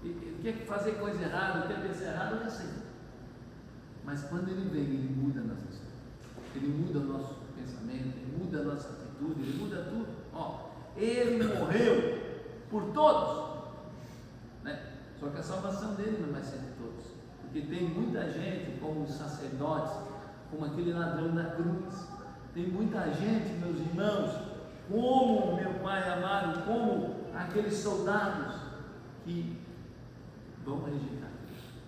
Ele quer fazer coisa errada, quer pensar errado, eu já sei. Mas quando ele vem, ele muda a nossa história, ele muda o nosso pensamento, ele muda a nossa atitude, ele muda tudo. Ó, ele morreu por todos, né? Só que a salvação dele não vai ser de todos, porque tem muita gente, como os sacerdotes, como aquele ladrão da cruz. Tem muita gente, meus irmãos, como meu Pai amado, como aqueles soldados que vão rejeitar Cristo,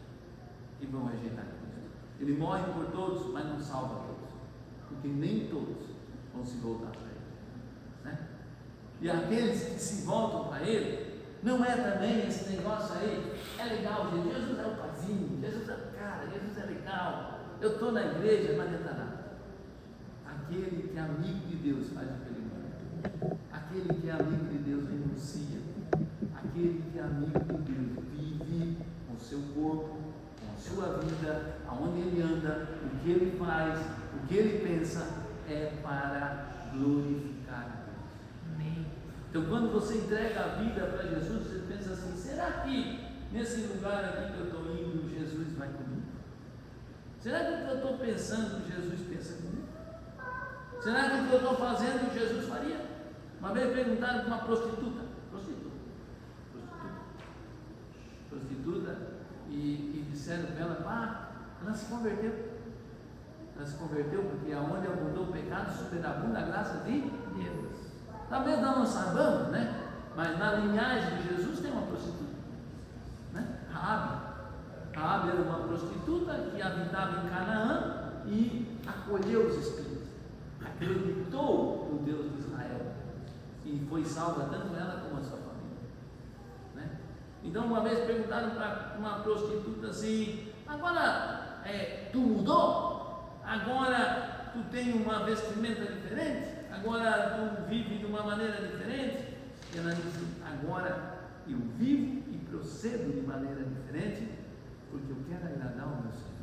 Ele morre por todos, mas não salva todos, porque nem todos vão se voltar para Ele, né? E aqueles que se voltam para Ele, não é também esse negócio aí, é legal, Jesus é o paizinho, Jesus é o cara, Jesus é legal, eu estou na igreja, mas não está nada. Aquele que é amigo de Deus faz o que Ele manda, aquele que é amigo de Deus renuncia, aquele que é amigo de Deus vive com o seu corpo, com a sua vida, aonde ele anda, o que ele faz, o que ele pensa, é para glorificar a Deus. Amém. Então, quando você entrega a vida para Jesus, você pensa assim: será que nesse lugar aqui que eu estou indo, Jesus vai comigo? Será que o que eu estou pensando, Jesus pensa comigo? Será que o que eu estou fazendo, Jesus faria? Uma vez perguntaram para uma prostituta, e disseram para ela: ela se converteu. Ela se converteu porque aonde abundou o pecado, superabunda a graça de Deus. Talvez não nós saibamos, né? Mas na linhagem de Jesus tem uma prostituta, né? Raabe era uma prostituta que habitava em Canaã e acolheu os espíritos, acreditou no Deus de Israel e foi salva tanto ela como a sua família, né? Então, uma vez perguntaram para uma prostituta assim: agora tu mudou? Agora tu tem uma vestimenta diferente? Agora tu vive de uma maneira diferente? E ela disse: agora eu vivo e procedo de maneira diferente, porque eu quero agradar o meu Senhor.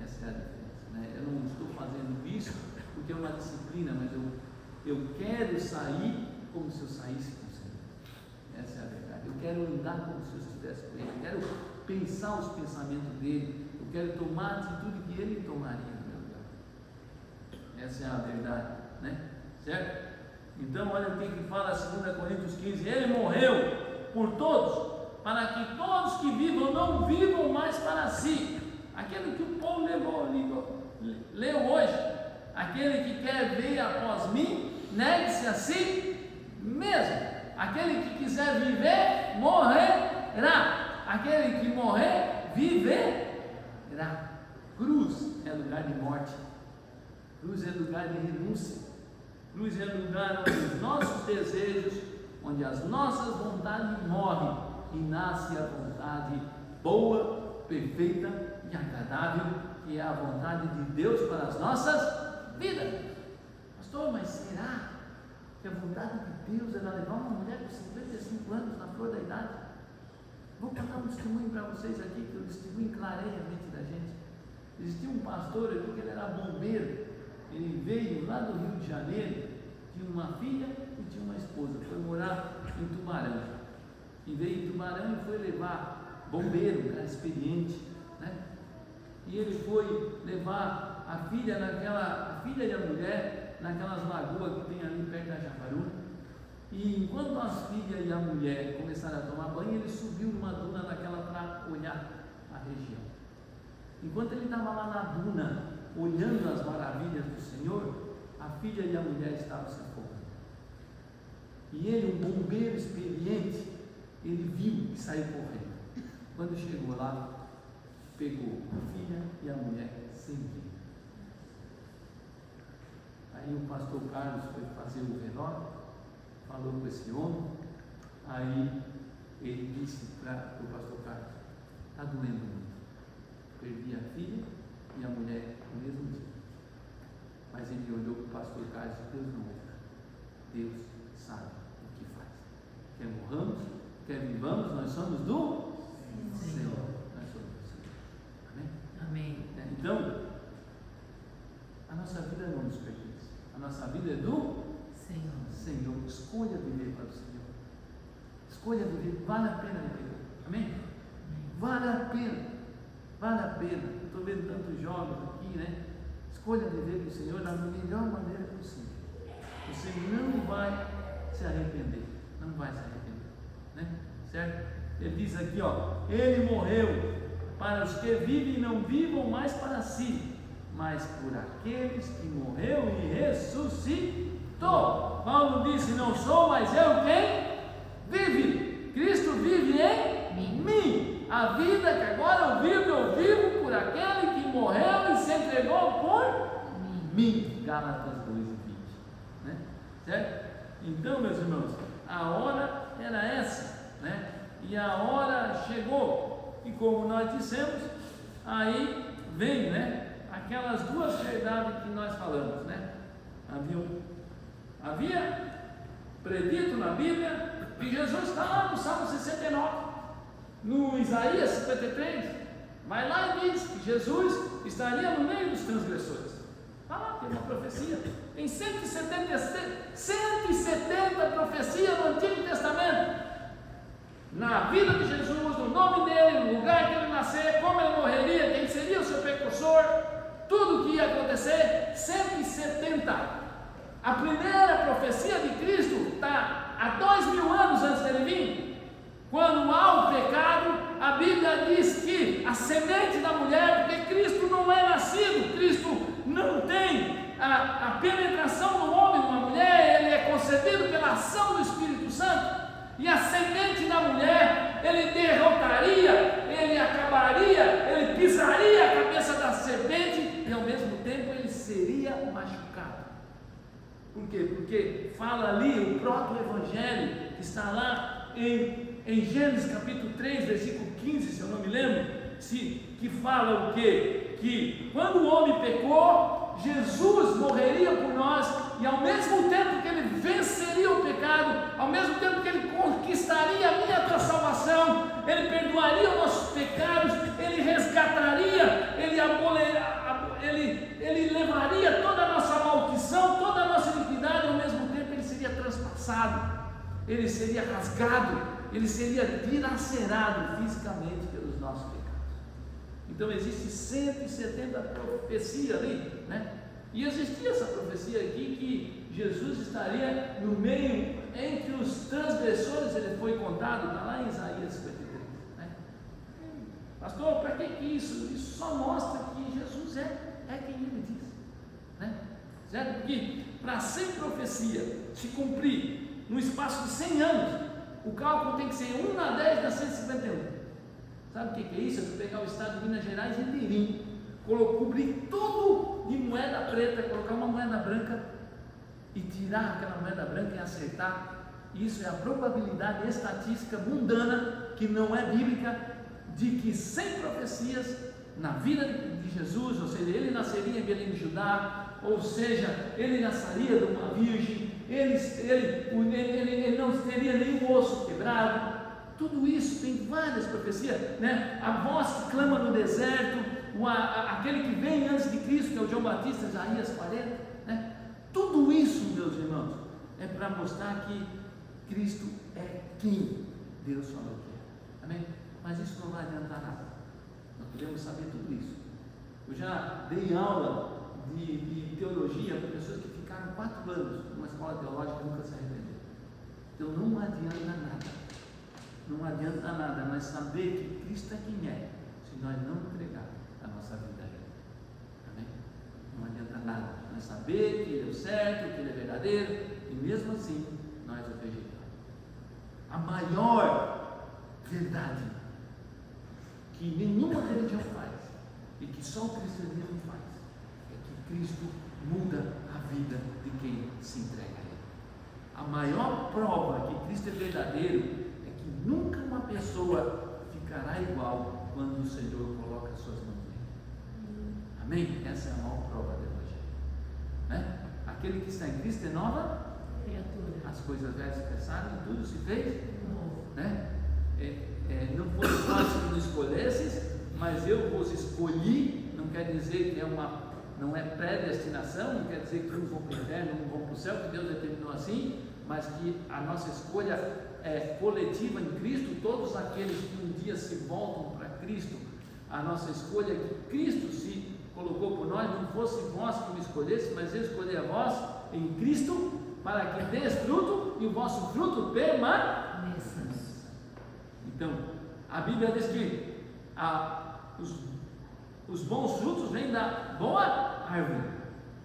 Essa é a diferença, né? Eu não estou fazendo isso porque é uma disciplina, mas eu quero sair como se eu saísse com o Senhor. Essa é a verdade. Eu quero andar como se eu estivesse com Ele, eu quero pensar os pensamentos dele, eu quero tomar a atitude que Ele tomaria no meu lugar. Essa é a verdade, né? Certo? Então, olha o que fala 2 Coríntios 15: Ele morreu por todos, para que todos que vivam não vivam mais para si. Aquele que o povo leu hoje: aquele que quer vir após mim, negue-se a si mesmo. Aquele que quiser viver, morrerá. Aquele que morrer, viverá. Cruz é lugar de morte. Cruz é lugar de renúncia. Cruz é lugar onde os nossos desejos, onde as nossas vontades morrem e nasce a vontade boa, perfeita e agradável, que é a vontade de Deus para as nossas vidas. Pastor, mas será que a vontade de Deus era levar uma mulher com 55 anos na flor da idade? Vou contar um testemunho para vocês aqui, que o testemunho clareia a mente da gente. Existia um pastor aqui que ele era bombeiro. Ele veio lá do Rio de Janeiro, tinha uma filha e tinha uma esposa, foi morar em Tubarão. E veio em Tubarão e foi levar, bombeiro, um cara experiente, né? E ele foi levar a filha e a mulher naquelas lagoas que tem ali perto da Japaru. E enquanto as filhas e a mulher começaram a tomar banho, ele subiu numa duna daquela para olhar a região. Enquanto ele estava lá na duna, olhando as maravilhas do Senhor, a filha e a mulher estavam se afogando. E ele, um bombeiro experiente, ele viu e saiu correndo. Quando chegou lá, pegou a filha e a mulher sem vida. Aí o pastor Carlos foi fazer o velório, falou com esse homem. Aí ele disse para o pastor Carlos: está doendo muito, perdi a filha e a mulher no mesmo dia. Mas ele olhou para o pastor Carlos e disse: Deus não ouve, Deus sabe o que faz. Quer morramos, quer vivamos, nós somos do Senhor. Nós somos do Senhor. Amém? Amém. Então, a nossa vida não nos pertence, a nossa vida é do Senhor. Escolha viver para o Senhor. Escolha viver, vale a pena viver. Amém? Vale a pena. Vale a pena. Eu estou vendo tantos jovens aqui, né? Escolha viver para o Senhor da melhor maneira possível. Você não vai se arrepender. Não vai se arrepender, né? Certo? Ele diz aqui, ó: Ele morreu para os que vivem e não vivam mais para si, mas por aqueles que morreu e ressuscitou. Paulo disse: não sou mais eu quem vive, Cristo vive em mim. A vida que agora eu vivo por aquele que morreu e se entregou por mim. Gálatas 2:20, né? Certo? Então, meus irmãos, a hora era essa, né? E a hora chegou, e como nós dissemos, aí vem, né, aquelas duas verdades que nós falamos, né? Havia predito na Bíblia que Jesus está lá no Salmo 69, no Isaías 53, vai lá e diz que Jesus estaria no meio dos transgressores. Está lá, tem uma profecia, tem 170 profecias no Antigo Testamento, na vida de Jesus, no nome dele, no lugar que ele nascer, como ele morreria, quem seria o seu precursor, tudo o que ia acontecer. 170. A primeira profecia de Cristo está há 2000 anos antes dele vir. Quando há o pecado, a Bíblia diz que a semente da mulher, porque Cristo não é nascido, Cristo não tem a penetração do homem numa mulher, ele é concebido pela ação do Espírito Santo, e a semente da mulher, ele derrotaria, ele acabaria, ele pisaria a cabeça da serpente, e ao mesmo tempo ele seria machucado. Por quê? Porque fala ali o proto-evangelho, que está lá em Gênesis capítulo 3, versículo 15, se eu não me lembro, que fala o quê? Que quando o homem pecou, Jesus morreria por nós, e ao mesmo tempo que ele venceria o pecado, ao mesmo tempo que ele conquistaria a minha e a tua salvação, ele perdoaria os nossos pecados, ele resgataria, ele levaria toda a nossa maldição, toda a nossa iniquidade, ao mesmo tempo ele seria transpassado, ele seria rasgado, ele seria dilacerado fisicamente pelos nossos pecados. Então existe 170 profecias ali, né? E existia essa profecia aqui que Jesus estaria no meio, entre os transgressores, ele foi contado, está lá em Isaías 53, né? Pastor, para que isso? Isso só mostra que Jesus é quem ele diz, né? Certo? Porque para 100 profecia se cumprir no espaço de 100 anos, o cálculo tem que ser 1 na 10 da 151. Sabe o que é isso? É pegar o estado de Minas Gerais inteirinho, cobrir tudo de moeda preta, colocar uma moeda branca e tirar aquela moeda branca e acertar. Isso é a probabilidade estatística mundana, que não é bíblica, de que 100 profecias na vida de Jesus, ou seja, ele nasceria em Belém de Judá, ou seja, ele nasceria de uma virgem, ele não teria nenhum osso quebrado. Tudo isso tem várias profecias, né? A voz que clama no deserto, aquele que vem antes de Cristo, que é o João Batista, Isaías 40, né? Tudo isso, meus irmãos, é para mostrar que Cristo é quem Deus falou que é. Amém? Mas isso não vai adiantar nada. Nós podemos saber tudo isso. Eu já dei aula de teologia para pessoas que ficaram 4 anos numa escola teológica e nunca se arrependeram. Então não adianta nada. Não adianta nada nós saber que Cristo é quem é, se nós não entregar a nossa vida a Ele. Amém? Não adianta nada nós saber que Ele é o certo, que Ele é verdadeiro, e mesmo assim nós o rejeitamos. A maior verdade que nenhuma religião faz, e que só o cristianismo faz, é que Cristo muda a vida de quem se entrega a Ele. A maior prova que Cristo é verdadeiro, nunca uma pessoa ficará igual quando o Senhor coloca as suas mãos nele. Amém? Essa é a maior prova do Evangelho, né? Aquele que está em Cristo é nova criatura. As coisas velhas se passaram e tudo se fez novo, né? Não fosse vós que nos escolhesses, mas eu vos escolhi. Não quer dizer que não é predestinação, não quer dizer que uns vão para o inferno, uns vão para o céu, que Deus determinou assim, mas que a nossa escolha é coletiva em Cristo. Todos aqueles que um dia se voltam para Cristo, a nossa escolha é que Cristo se colocou por nós, não fosse vós que me escolhesse, mas eu escolhi a vós em Cristo, para que dês fruto e o vosso fruto permaneça. Então, a Bíblia diz que os bons frutos vêm da boa árvore,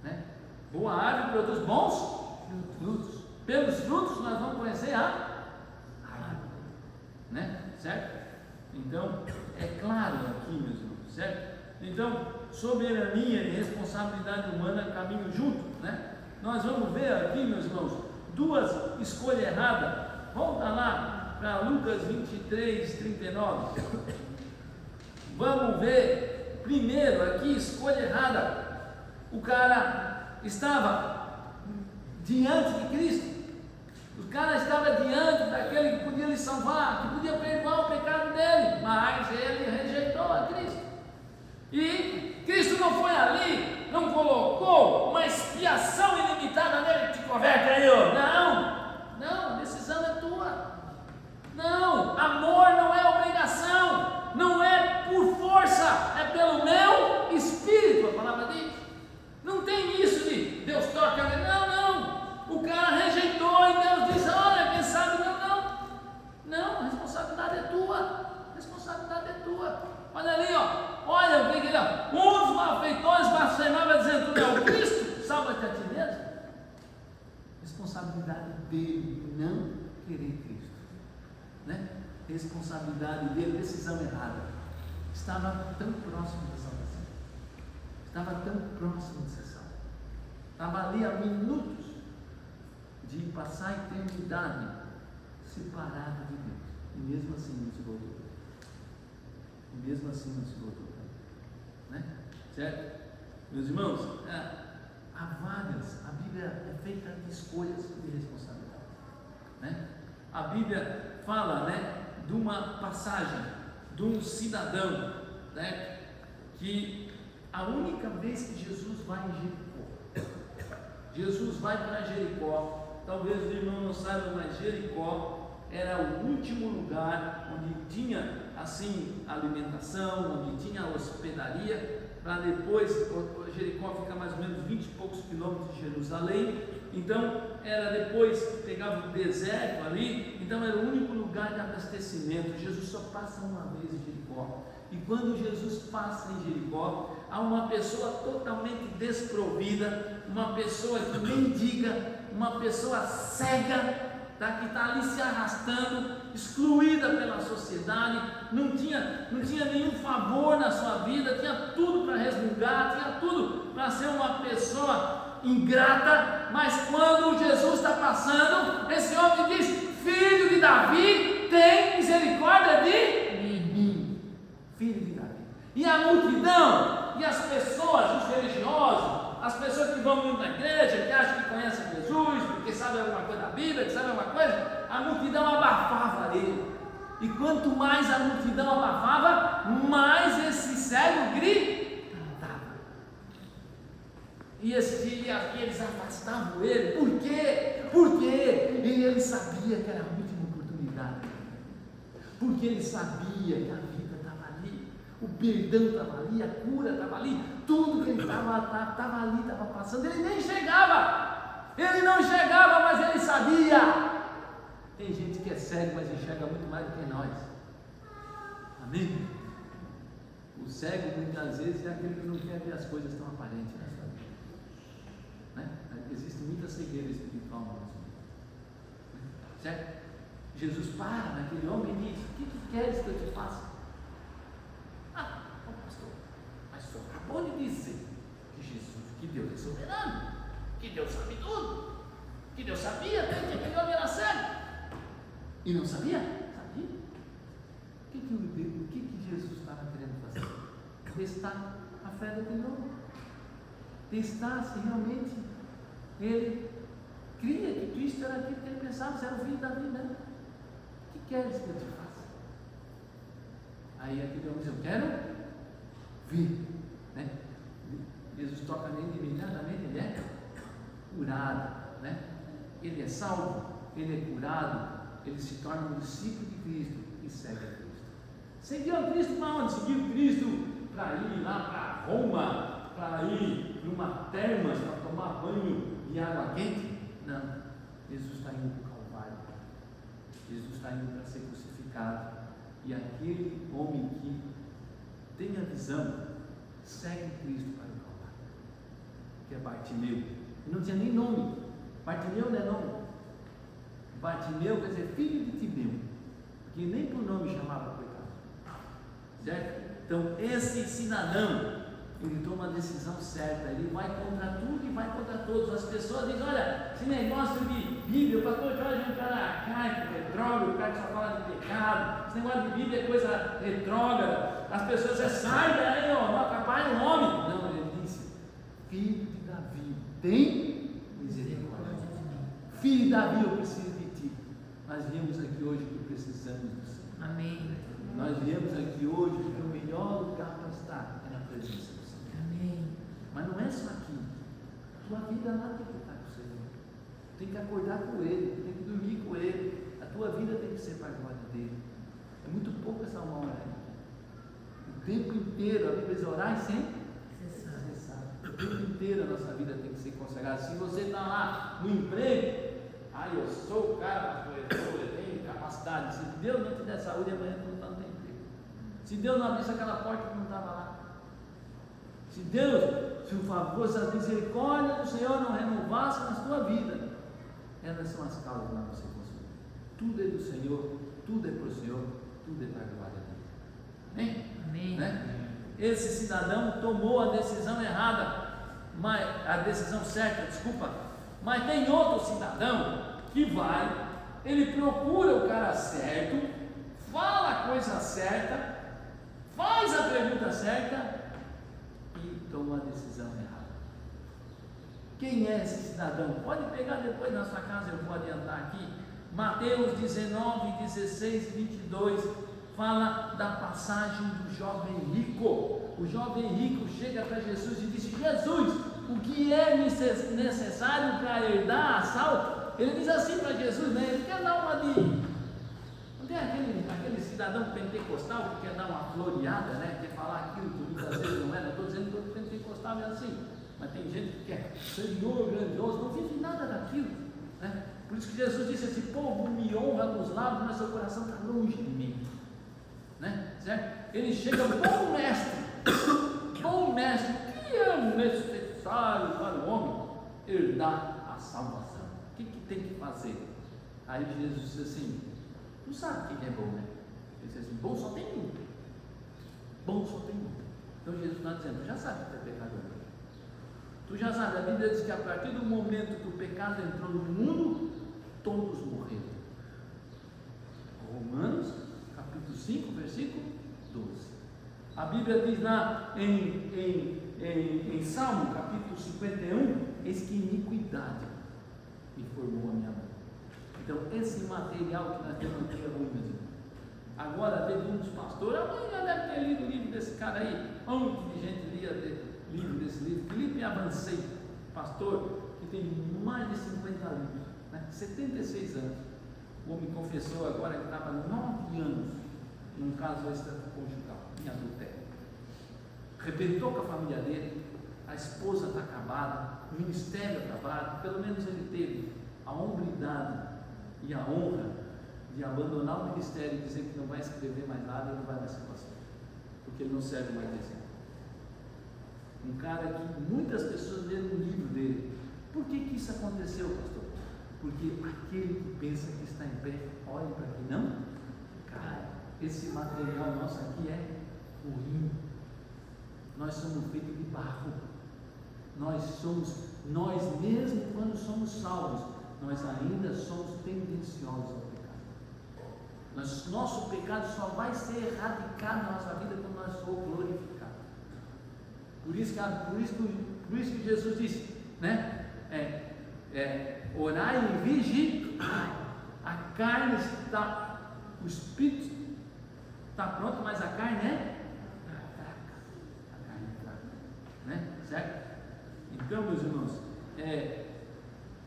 né? Boa árvore produz bons frutos. Pelos frutos nós vamos conhecer a árvore, né? Certo? Então, é claro aqui, meus irmãos, certo? Então, soberania e responsabilidade humana caminham junto, né? Nós vamos ver aqui, meus irmãos, duas escolhas erradas. Volta lá para Lucas 23, 39. Vamos ver primeiro aqui, escolha errada. O cara estava diante de Cristo. O cara estava diante daquele que podia lhe salvar, que podia perdoar o pecado dele, mas ele rejeitou a Cristo. E Cristo não foi ali, não colocou uma expiação ilimitada nele, te converte aí, não, a decisão é tua. Não, amor não é obrigação, não é por força, é pelo meu espírito, a palavra diz. Não tem isso de Deus toca, não. O cara rejeitou e Deus disse, olha, quem sabe, não, a responsabilidade é tua, olha ali, olha o que ele, um dos malfeitores blasfemava dizendo, tu é o Cristo, salva-te a ti mesmo. Responsabilidade dele não querer Cristo, né? Responsabilidade dele, decisão errada. Estava tão próximo da salvação, estava tão próximo de ser salvo, estava ali a minutos de passar a eternidade separado de Deus, e mesmo assim não se voltou, né? Certo? Meus irmãos, há várias, a Bíblia é feita de escolhas de responsabilidade, né? A Bíblia fala, né, de uma passagem de um cidadão, né, que a única vez que Jesus vai em Jesus vai para Jericó. Talvez o irmão não saiba, mas Jericó era o último lugar onde tinha assim alimentação, onde tinha hospedaria, para depois, Jericó fica mais ou menos 20 e poucos quilômetros de Jerusalém, então era depois que pegava o deserto ali, então era o único lugar de abastecimento. Jesus só passa uma vez em Jericó, e quando Jesus passa em Jericó, há uma pessoa totalmente desprovida, uma pessoa que mendiga, uma pessoa cega, que está ali se arrastando, excluída pela sociedade, não tinha nenhum favor na sua vida, tinha tudo para resmungar, tinha tudo para ser uma pessoa ingrata, mas quando Jesus está passando, esse homem diz, filho de Davi, tem misericórdia de mim, filho de Davi. E a multidão, e as pessoas, os religiosos, as pessoas que vão muito na igreja, que acham que conhecem Jesus, porque sabem alguma coisa da Bíblia, que sabem alguma coisa, a multidão abafava ele. E quanto mais a multidão abafava, mais esse cego gritava. E eles afastavam ele. Por quê? Porque ele sabia que era a última oportunidade. Porque ele sabia que a vida estava ali, o perdão estava ali, a cura estava ali, tudo que ele estava ali, estava passando. Ele nem chegava, ele não enxergava, mas ele sabia. Tem gente que é cego, mas enxerga muito mais do que nós. Amém? O cego muitas vezes é aquele que não quer ver as coisas tão aparentes na sua vida, né? Existe muita cegueira espiritual no nosso mundo, certo? Jesus para naquele homem e diz, o que queres que eu te faça? Pastor, mas o senhor acabou de dizer que Deus é soberano, que Deus sabe tudo, que Deus sabia até que aquele homem era cego. E não sabia? Sabia. O que Jesus estava querendo fazer? Testar a fé daquele homem. Testar se realmente ele cria que Cristo era aquilo que ele pensava, se era o filho da vida. O que queres que eu te faça? Aí aquele homem diz, eu quero ver, né? Jesus toca nele imediatamente, ele é curado, né? Ele é salvo, ele é curado, ele se torna um discípulo de Cristo e segue a Cristo. Seguiu a Cristo para onde? Seguiu Cristo para ir lá para Roma, para ir numa termas para tomar banho de água quente? Não, Jesus está indo para o Calvário, Jesus está indo para ser crucificado, e aquele homem que tem a visão segue Cristo para o Calvário, que é Bartimeu. Ele não tinha nem nome, Bartimeu não é nome. Bartimeu quer dizer filho de Timeu, que nem por nome chamava, coitado, certo? Então esse cidadão ele toma a decisão certa, ele vai contra tudo e vai contra todos. As pessoas dizem, olha, esse negócio de Bíblia, o pastor Jorge é um cara arcaico, retrógrado, o cara que só fala de pecado, esse negócio de Bíblia é coisa retrógrada, as pessoas dizem, sai daí, ó, não atrapalha o homem. Não, ele disse, filho de Davi, tem misericórdia de mim. Filho de Davi, eu preciso de ti. Nós viemos aqui hoje que precisamos do Senhor. Amém. Nós viemos aqui hoje que o melhor lugar para estar é na presença do Senhor. Amém. Mas não é só aqui. Tua vida lá tem que estar com o Senhor. Tem que acordar com Ele, tem que dormir com Ele. A tua vida tem que ser para a glória dele. É muito pouco essa uma hora aí. O tempo inteiro, a Bíblia diz orar sem cessar. O tempo inteiro a nossa vida tem que ser consagrada. Se você está lá no emprego, eu sou o cara, eu tenho capacidade. Se Deus não te der saúde, amanhã tu não tem emprego. Se Deus não abrisse aquela porta, tu não estava lá. Se o favor, se as misericórdias do Senhor não renovassem na sua vida, essas são as causas para você conseguir. Tudo é do Senhor, tudo é para o Senhor, tudo é para a glória dele. Amém? Amém. Né? Esse cidadão tomou a decisão errada, a decisão certa, mas tem outro cidadão que vai, ele procura o cara certo, fala a coisa certa, faz a pergunta certa e toma a decisão errada. Quem é esse cidadão? Pode pegar depois na sua casa, eu vou adiantar aqui. Mateus 19, 16 e 22 fala da passagem do jovem rico. O jovem rico chega para Jesus e diz: Jesus, o que é necessário para herdar a salvação? Ele diz assim para Jesus, né? Ele quer dar uma de... Não tem aquele cidadão pentecostal que quer dar uma floreada, né? Quer falar aquilo que muitas vezes não é. Não estou dizendo que o pentecostal é assim, mas tem gente que quer Senhor grandioso, não vive nada daquilo, né? Por isso que Jesus disse: esse povo me honra nos lábios, mas seu coração está longe de mim, né? Certo? Ele chega, bom mestre, o que é necessário para o homem herdar a salvação? O que tem que fazer? Aí Jesus disse assim: não sabe o que é bom, né? Ele disse assim: bom só tem um. Então Jesus está dizendo: tu já sabe que tu é pecador. Tu já sabe, a Bíblia diz que a partir do momento que o pecado entrou no mundo, todos morreram. Romanos capítulo 5, versículo 12. A Bíblia diz lá em Salmo capítulo 51: eis que iniquidade me formou a minha mão. Então esse material que nós temos aqui é ruim, meus irmãos. Agora teve um dos pastores, amanhã deve ter lido o livro desse cara aí. Um monte de gente lia livro desse livro. Felipe Avancei, pastor, que tem mais de 50 livros, né? 76 anos. O homem confessou agora que estava 9 anos num caso extraconjugal, em adultério. Arrebentou com a família dele, a esposa está acabada, o ministério acabado. Pelo menos ele teve a hombridade e a honra de abandonar o ministério e dizer que não vai escrever mais nada e não vai mais ser pastor, porque ele não serve mais de exemplo. Um cara que muitas pessoas leram o livro dele. Por que isso aconteceu, pastor? Porque aquele que pensa que está em pé, olhe para que não caia. Esse material nosso aqui é ruim. Nós somos feitos de barro. Nós mesmo quando somos salvos, nós ainda somos tendenciosos ao pecado. Nosso pecado só vai ser erradicado na nossa vida quando nós formos glorificados. Por isso que Jesus disse, né? Orai e vigiai. A carne está, o espírito está pronto, mas a carne é fraca. A carne é fraca, né? Certo? Então, meus irmãos,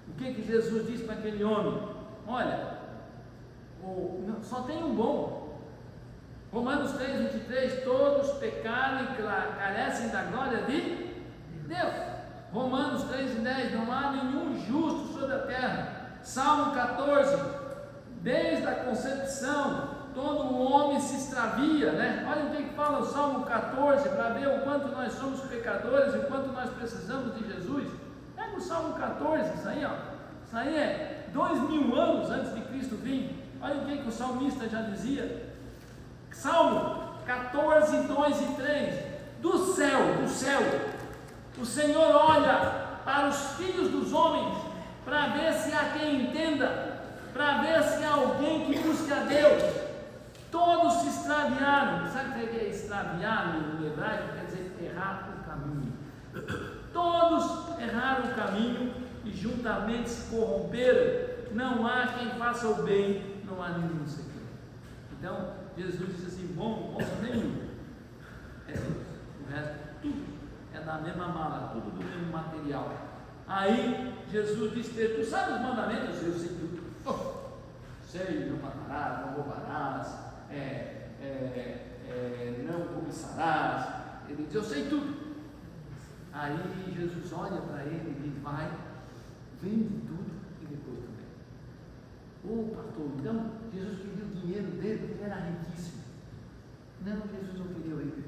o que Jesus disse para aquele homem? Olha, só tem um bom. Romanos 3, 23, todos pecaram e carecem da glória de Deus. Romanos 3, 10, não há nenhum justo sobre a terra. Salmo 14, desde a concepção, todo homem se extravia, né? Olha o que fala o Salmo 14, para ver o quanto nós somos pecadores e o quanto nós precisamos de Jesus. Pega o Salmo 14, isso aí é 2000 anos antes de Cristo vir. Olha o que o salmista já dizia. Salmo 14, 2 e 3: do céu, o Senhor olha para os filhos dos homens, para ver se há quem entenda, para ver se há alguém que busque a Deus. Todos se extraviaram. Sabe o que é extraviar no hebraico? Quer dizer errar o caminho. Todos erraram o caminho e juntamente se corromperam. Não há quem faça o bem, não há nenhum sequer. Então Jesus disse assim: bom nenhum é Deus, o resto tudo é da mesma mala, tudo do mesmo material. Aí Jesus disse: tu sabe os mandamentos? Eu sei tudo. Sei, não matarás, não roubarás, não cobiçarás. Ele diz: eu sei tudo. Aí Jesus olha para ele e diz: vai, vende tudo e depois também. Pastor, então Jesus queria o dinheiro dele, ele era riquíssimo. Não, Jesus não queria o rico.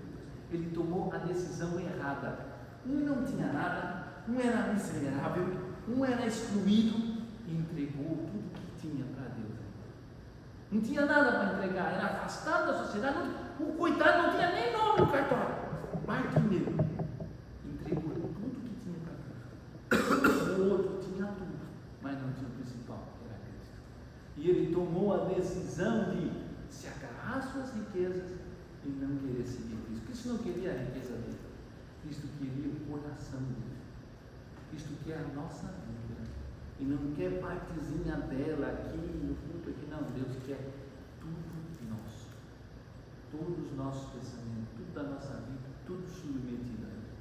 Ele tomou a decisão errada. Um não tinha nada, um era miserável, um era excluído e entregou tudo que tinha para Deus. Não tinha nada para entregar, era afastado da sociedade. O coitado não tinha nem nome no cartório. Bartimeu entregou tudo que tinha para Deus. O outro tinha tudo, mas não tinha o principal, que era Cristo. E ele tomou a decisão de se agarrar às suas riquezas e não querer seguir Cristo. Cristo não queria a riqueza dele, Cristo queria o coração dele. Cristo quer a nossa vida e não quer partezinha dela aqui, no culto aqui, não. Deus quer tudo nosso, todos os nossos pensamentos, tudo da nossa vida, tudo submetido a Ele.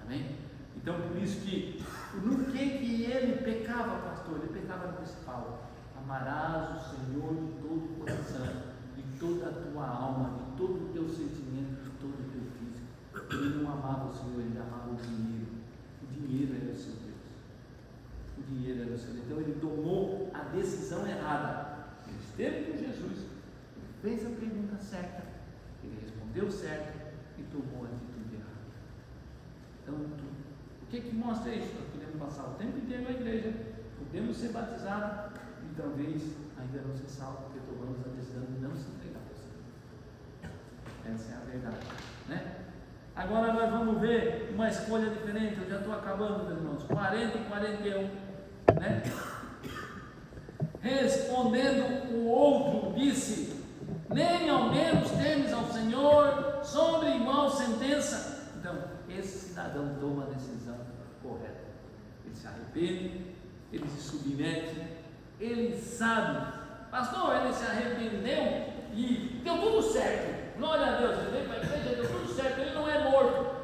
Amém? Então, por isso que no que ele pecava, pastor? Ele pecava no principal: amarás o Senhor de todo o coração, de toda a tua alma, de todo o teu sentimento, de todo o teu físico. Ele não amava o Senhor, ele amava o dinheiro. O dinheiro era o seu Deus. O dinheiro era o seu Deus. Então ele tomou a decisão errada. Ele esteve com Jesus, ele fez a pergunta certa, ele respondeu certo e tomou a atitude errada. Então, o que mostra isso? Nós podemos passar o tempo inteiro na igreja, podemos ser batizados e talvez ainda não ser salvo, porque tomamos a decisão de não se entregar ao Senhor. Essa é a verdade, né? Agora nós vamos ver uma escolha diferente. Eu já estou acabando, meus irmãos. 40 e 41, né? Respondendo o outro, disse: nem ao menos temes ao Senhor sobre igual sentença. Então, esse cidadão toma a decisão correta. Ele se arrepende, ele se submete, ele sabe. Pastor, ele se arrependeu e deu tudo certo. Glória a Deus, ele veio para a igreja, deu tudo certo, ele não é morto.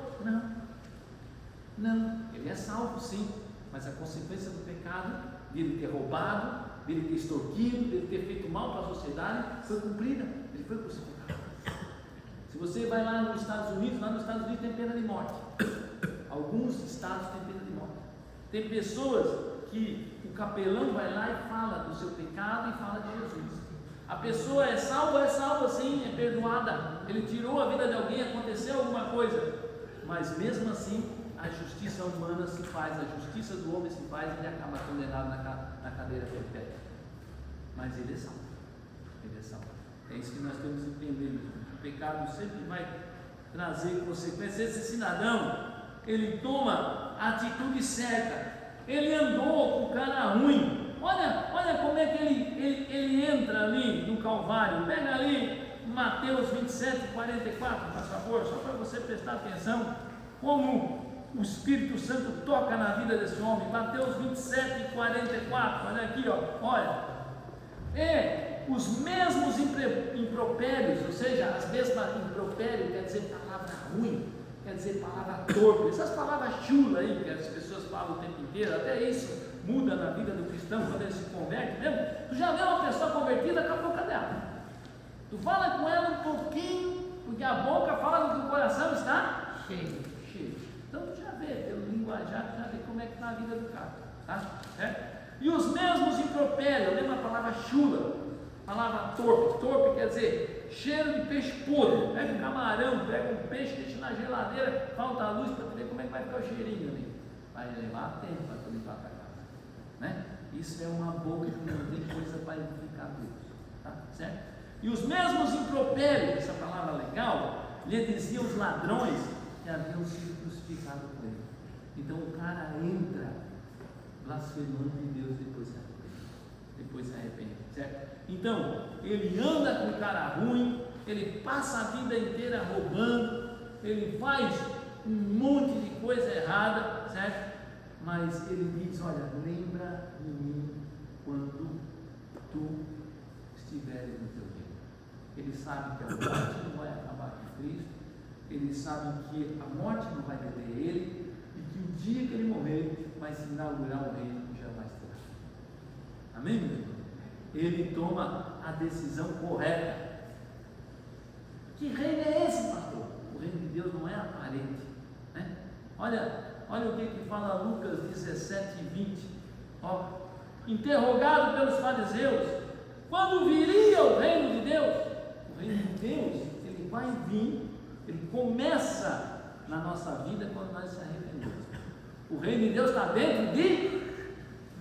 Não, ele é salvo sim, mas a consequência do pecado, dele ter roubado, dele ter extorquido, dele ter feito mal para a sociedade, foi cumprida, ele foi crucificado. Se você vai lá nos Estados Unidos tem pena de morte. Alguns estados têm pena de morte. Tem pessoas que o capelão vai lá e fala do seu pecado e fala de Jesus. A pessoa é salva sim, é perdoada. Ele tirou a vida de alguém, aconteceu alguma coisa, mas mesmo assim a justiça humana se faz, a justiça do homem se faz e ele acaba condenado na cadeira perpétua. Mas ele é salvo. Ele é salvo. É isso que nós temos que entender. O pecado sempre vai trazer consequências. Esse cidadão, ele toma a atitude certa. Ele andou com o cara ruim. Olha como é que ele entra ali no Calvário. Pega ali Mateus 27, 44, por favor, só para você prestar atenção como o Espírito Santo toca na vida desse homem. Mateus 27, 44, olha aqui, olha. Os mesmos impropérios, ou seja, as mesmas impropérios, quer dizer palavra ruim, quer dizer palavra torpe, essas palavras chula aí que as pessoas falam o tempo inteiro, até isso muda na vida do cristão quando ele se converte mesmo. Tu já vê uma pessoa convertida com a boca dela, tu fala com ela um pouquinho, porque a boca fala do que o coração está cheio. Então tu já vê, pelo linguajar, tu já vê como é que está a vida do cara, tá? E os mesmos impropérios, lembra a palavra chula, palavra torpe quer dizer cheiro de peixe podre. Pega um camarão, pega um peixe, deixa na geladeira, falta a luz para tu ver como é que vai ficar o cheirinho ali. Vai levar tempo para tu limpar para casa, né? Isso é uma boca que não tem coisa para edificar Deus, tá? Certo? E os mesmos impropérios, essa palavra legal, lhe diziam os ladrões que haviam sido crucificados com ele. Então o cara entra blasfemando de Deus, depois se arrepende, certo? Então ele anda com cara ruim, ele passa a vida inteira roubando, ele faz um monte de coisa errada, certo? Mas ele diz: olha, lembra de mim quando tu estiveres no teu reino. Ele sabe que a morte não vai acabar com Cristo, ele sabe que a morte não vai deter ele, e que o dia que ele morrer vai se inaugurar um reino que jamais terá. Amém, meu irmão? Ele toma a decisão correta. Que reino é esse, pastor? O reino de Deus não é aparente, né? Olha o que fala Lucas 17 e 20. Ó, interrogado pelos fariseus, quando viria o reino de Deus? O reino de Deus, ele vai vir, ele começa na nossa vida quando nós se arrependemos. O reino de Deus está dentro de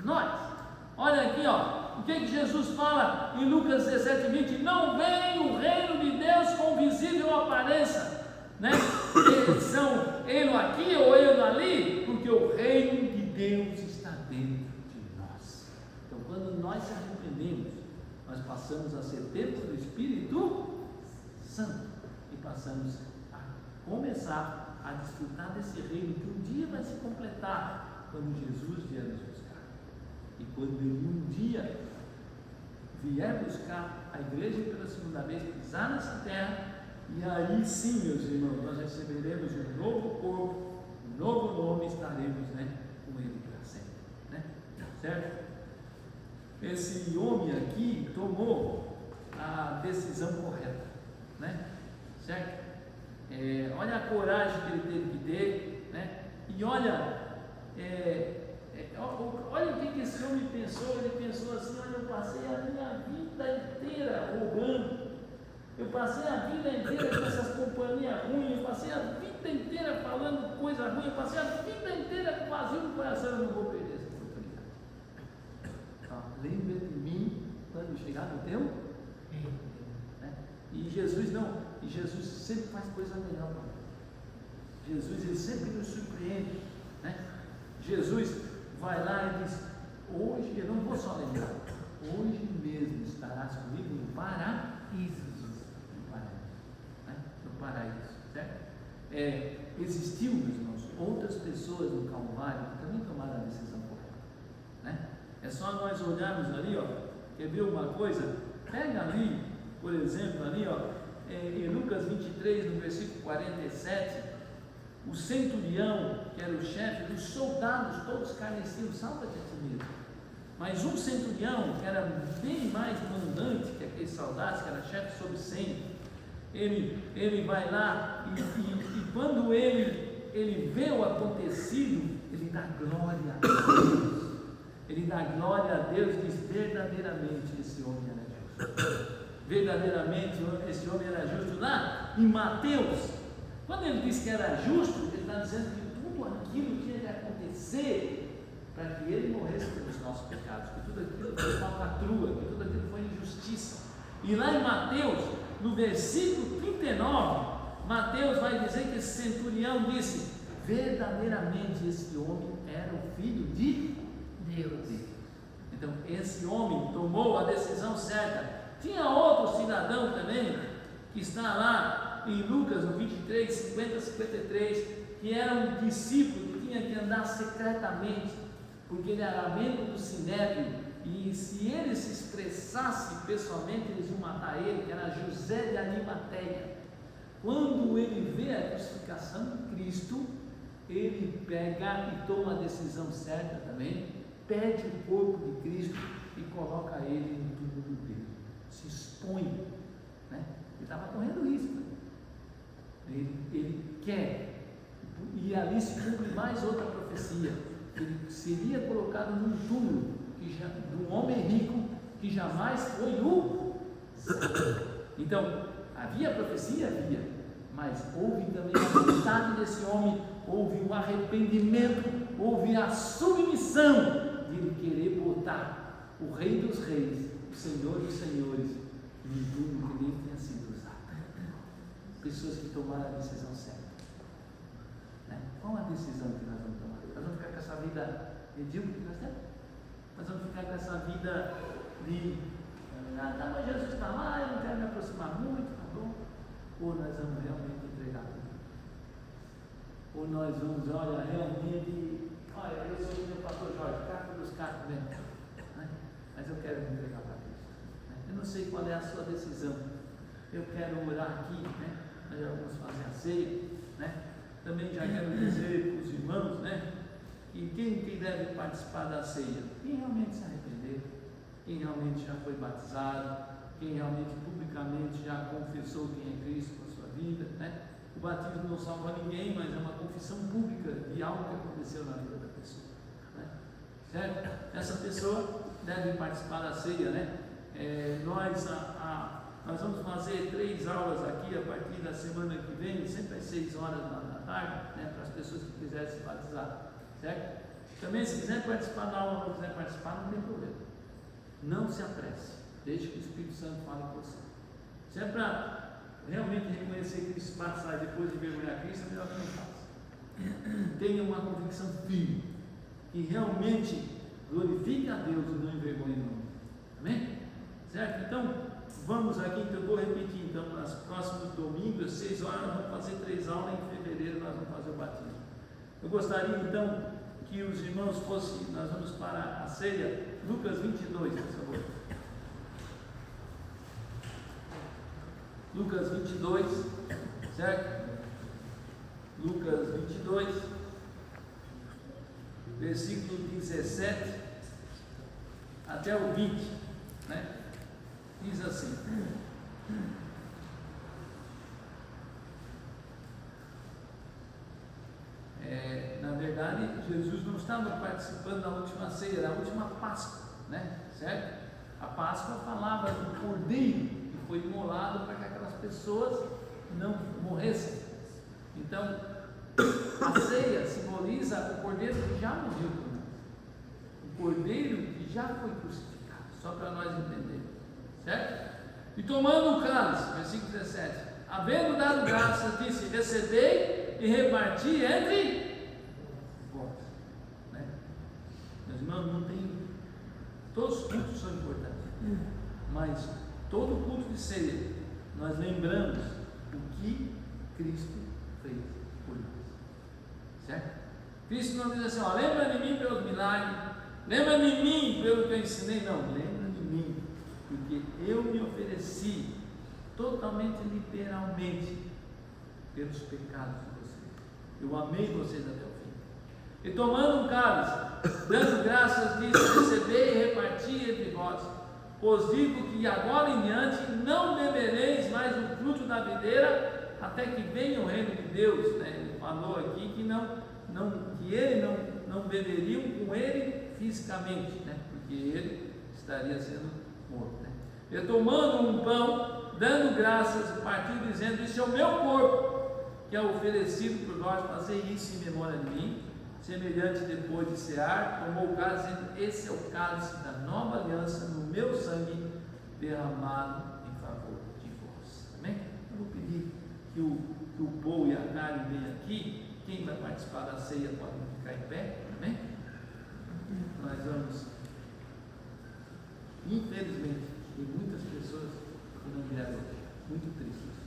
nós. Olha aqui, ó, o que Jesus fala em Lucas 17 e 20? Não vem o reino de Deus com visível aparência, né? Eles são ele aqui ou ele ali, porque o reino de Deus está dentro de nós. Então, quando nós se arrependemos, nós passamos a ser templos do Espírito Santo e passamos a começar a desfrutar desse reino que um dia vai se completar quando Jesus vier nos buscar. E quando ele um dia vier buscar a igreja pela segunda vez, pisar nessa terra, e aí sim, meus irmãos, nós receberemos um novo corpo, um novo nome, estaremos, né, com ele para sempre, né? Certo? Esse homem aqui tomou a decisão correta, né? Certo? Olha a coragem que ele teve que ter, né? E olha o que esse homem pensou. Ele pensou assim: olha, eu passei a minha vida inteira roubando, eu passei a vida inteira com essas companhias ruins, eu passei a vida inteira falando coisa ruim, eu passei a vida inteira com vazio no coração, eu não vou perder essa oportunidade. Então, lembra de mim quando chegar no teu reino, né? E Jesus não, e Jesus sempre faz coisa melhor para nós. Jesus, ele sempre nos surpreende, né? Jesus vai lá e diz: hoje, eu não vou só lembrar, hoje mesmo estarás comigo no paraíso. No paraíso, certo? Existiu, meus irmãos, outras pessoas no Calvário que também tomaram a decisão correta, né? É só nós olharmos ali, ó. Quer ver uma coisa? Pega ali, por exemplo, ali, ó, em Lucas 23, no versículo 47, o centurião, que era o chefe dos soldados, todos carneciam, salva-te a ti mesmo. Mas um centurião, que era bem mais mandante que aqueles soldados, que era chefe sobre 100, ele vai lá e quando ele vê o acontecido, ele dá glória a Deus. Ele dá glória a Deus e diz: verdadeiramente esse homem era justo. Verdadeiramente esse homem era justo. Lá em Mateus, quando ele diz que era justo, ele está dizendo que tudo aquilo tinha que acontecer para que ele morresse pelos nossos pecados, que tudo aquilo foi falcatrua, que tudo aquilo foi injustiça. E lá em Mateus, no versículo 39, Mateus vai dizer que esse centurião disse: verdadeiramente esse homem era o filho de Deus. Então esse homem tomou a decisão certa. Tinha outro cidadão também, que está lá em Lucas, no 23, 50, 53, que era um discípulo que tinha que andar secretamente, porque ele era membro do Sinédrio, e se ele se expressasse pessoalmente, eles iam matar ele, que era José de Arimateia. Quando ele vê a crucificação de Cristo, ele pega e toma a decisão certa também, pede o corpo de Cristo e coloca ele no túmulo dele, se expõe, né? Ele estava correndo risco, né? Ele quer, e ali se cumpre mais outra profecia, que ele seria colocado num túmulo de um homem rico que jamais foi usado. Então, havia profecia? Havia, mas houve também a vontade desse homem, houve um arrependimento, houve a submissão de ele querer botar o Rei dos Reis, o Senhor dos Senhores, num túmulo que nem tinha sido usado. Pessoas que tomaram a decisão certa. Né? Qual a decisão que nós vamos tomar? Nós vamos ficar com essa vida medíocre que nós temos? Nós vamos ficar com essa vida de mas Jesus está lá, eu não quero me aproximar muito, tá bom? Ou nós vamos realmente entregar tudo? Ou nós vamos, olha, realmente, olha, eu sou o meu pastor Jorge, carta dos carros mesmo, né? Mas eu quero me entregar para Cristo. Né? Eu não sei qual é a sua decisão. Eu quero orar aqui, né? Nós já vamos fazer a ceia, né? Também já quero dizer para os irmãos, né? E quem que deve participar da ceia? Quem realmente se arrependeu, quem realmente já foi batizado, quem realmente publicamente já confessou quem é Cristo na sua vida, né? O batismo não salva ninguém, mas é uma confissão pública de algo que aconteceu na vida da pessoa, né? Certo? Essa pessoa deve participar da ceia, né? Nós vamos fazer 3 aulas aqui a partir da semana que vem, sempre às 6 horas da tarde, né? Para as pessoas que quiserem se batizar, certo? Também, se quiser participar da aula, não quiser participar, não tem problema. Não se apresse, deixe que o Espírito Santo fale com você. Se é para realmente reconhecer que Cristo passa depois de mergulhar Cristo, é melhor que não faça. Tenha uma convicção firme, que realmente glorifique a Deus e não envergonhe o nome. Amém? Certo? Então, vamos aqui, que eu vou repetir, então, nos próximos domingos, às 6 horas, nós vamos fazer 3 aulas, em fevereiro nós vamos fazer o batismo. Eu gostaria, então, que os irmãos fossem, nós vamos para a ceia, Lucas 22, por favor. Lucas 22, certo? Lucas 22, versículo 17 até o 20, né? Diz assim: na verdade, Jesus não estava participando da última ceia, da última Páscoa, né? Certo? A Páscoa falava do cordeiro que foi imolado para que aquelas pessoas não morressem. Então, a ceia simboliza o cordeiro que já morreu por nós, o cordeiro que já foi crucificado, só para nós entendermos, certo? E tomando o cálice, versículo 17, havendo dado graças, disse: recebei e reparti entre vós, né? Meus irmãos, não tem, todos os cultos são importantes, mas todo culto de ceia nós lembramos o que Cristo fez por nós, certo? Cristo não diz assim: ó, lembra de mim pelos milagres, lembra de mim pelo que eu ensinei. Não, lembra de mim porque eu me ofereci totalmente, literalmente, pelos pecados de vocês. Eu amei vocês até o fim. E tomando um cálice, dando graças, disse: recebei e reparti entre vós. Pois digo que agora em diante não bebereis mais o fruto da videira, até que venha o reino de Deus, né? Ele falou aqui que que ele não beberiam com ele fisicamente, né? Porque ele estaria sendo morto, né? E tomando um pão, dando graças, partiu dizendo: isso é o meu corpo, que é oferecido por vós, fazer isso em memória de mim. Semelhante, depois de cear, tomou o cálice, dizendo: esse é o cálice da nova aliança no meu sangue, derramado em favor de vós. Amém? Eu vou pedir que o pão e a carne venham aqui. Quem vai participar da ceia pode ficar em pé. Amém? Nós vamos, infelizmente, tem muitas pessoas que não vieram hoje, muito tristes.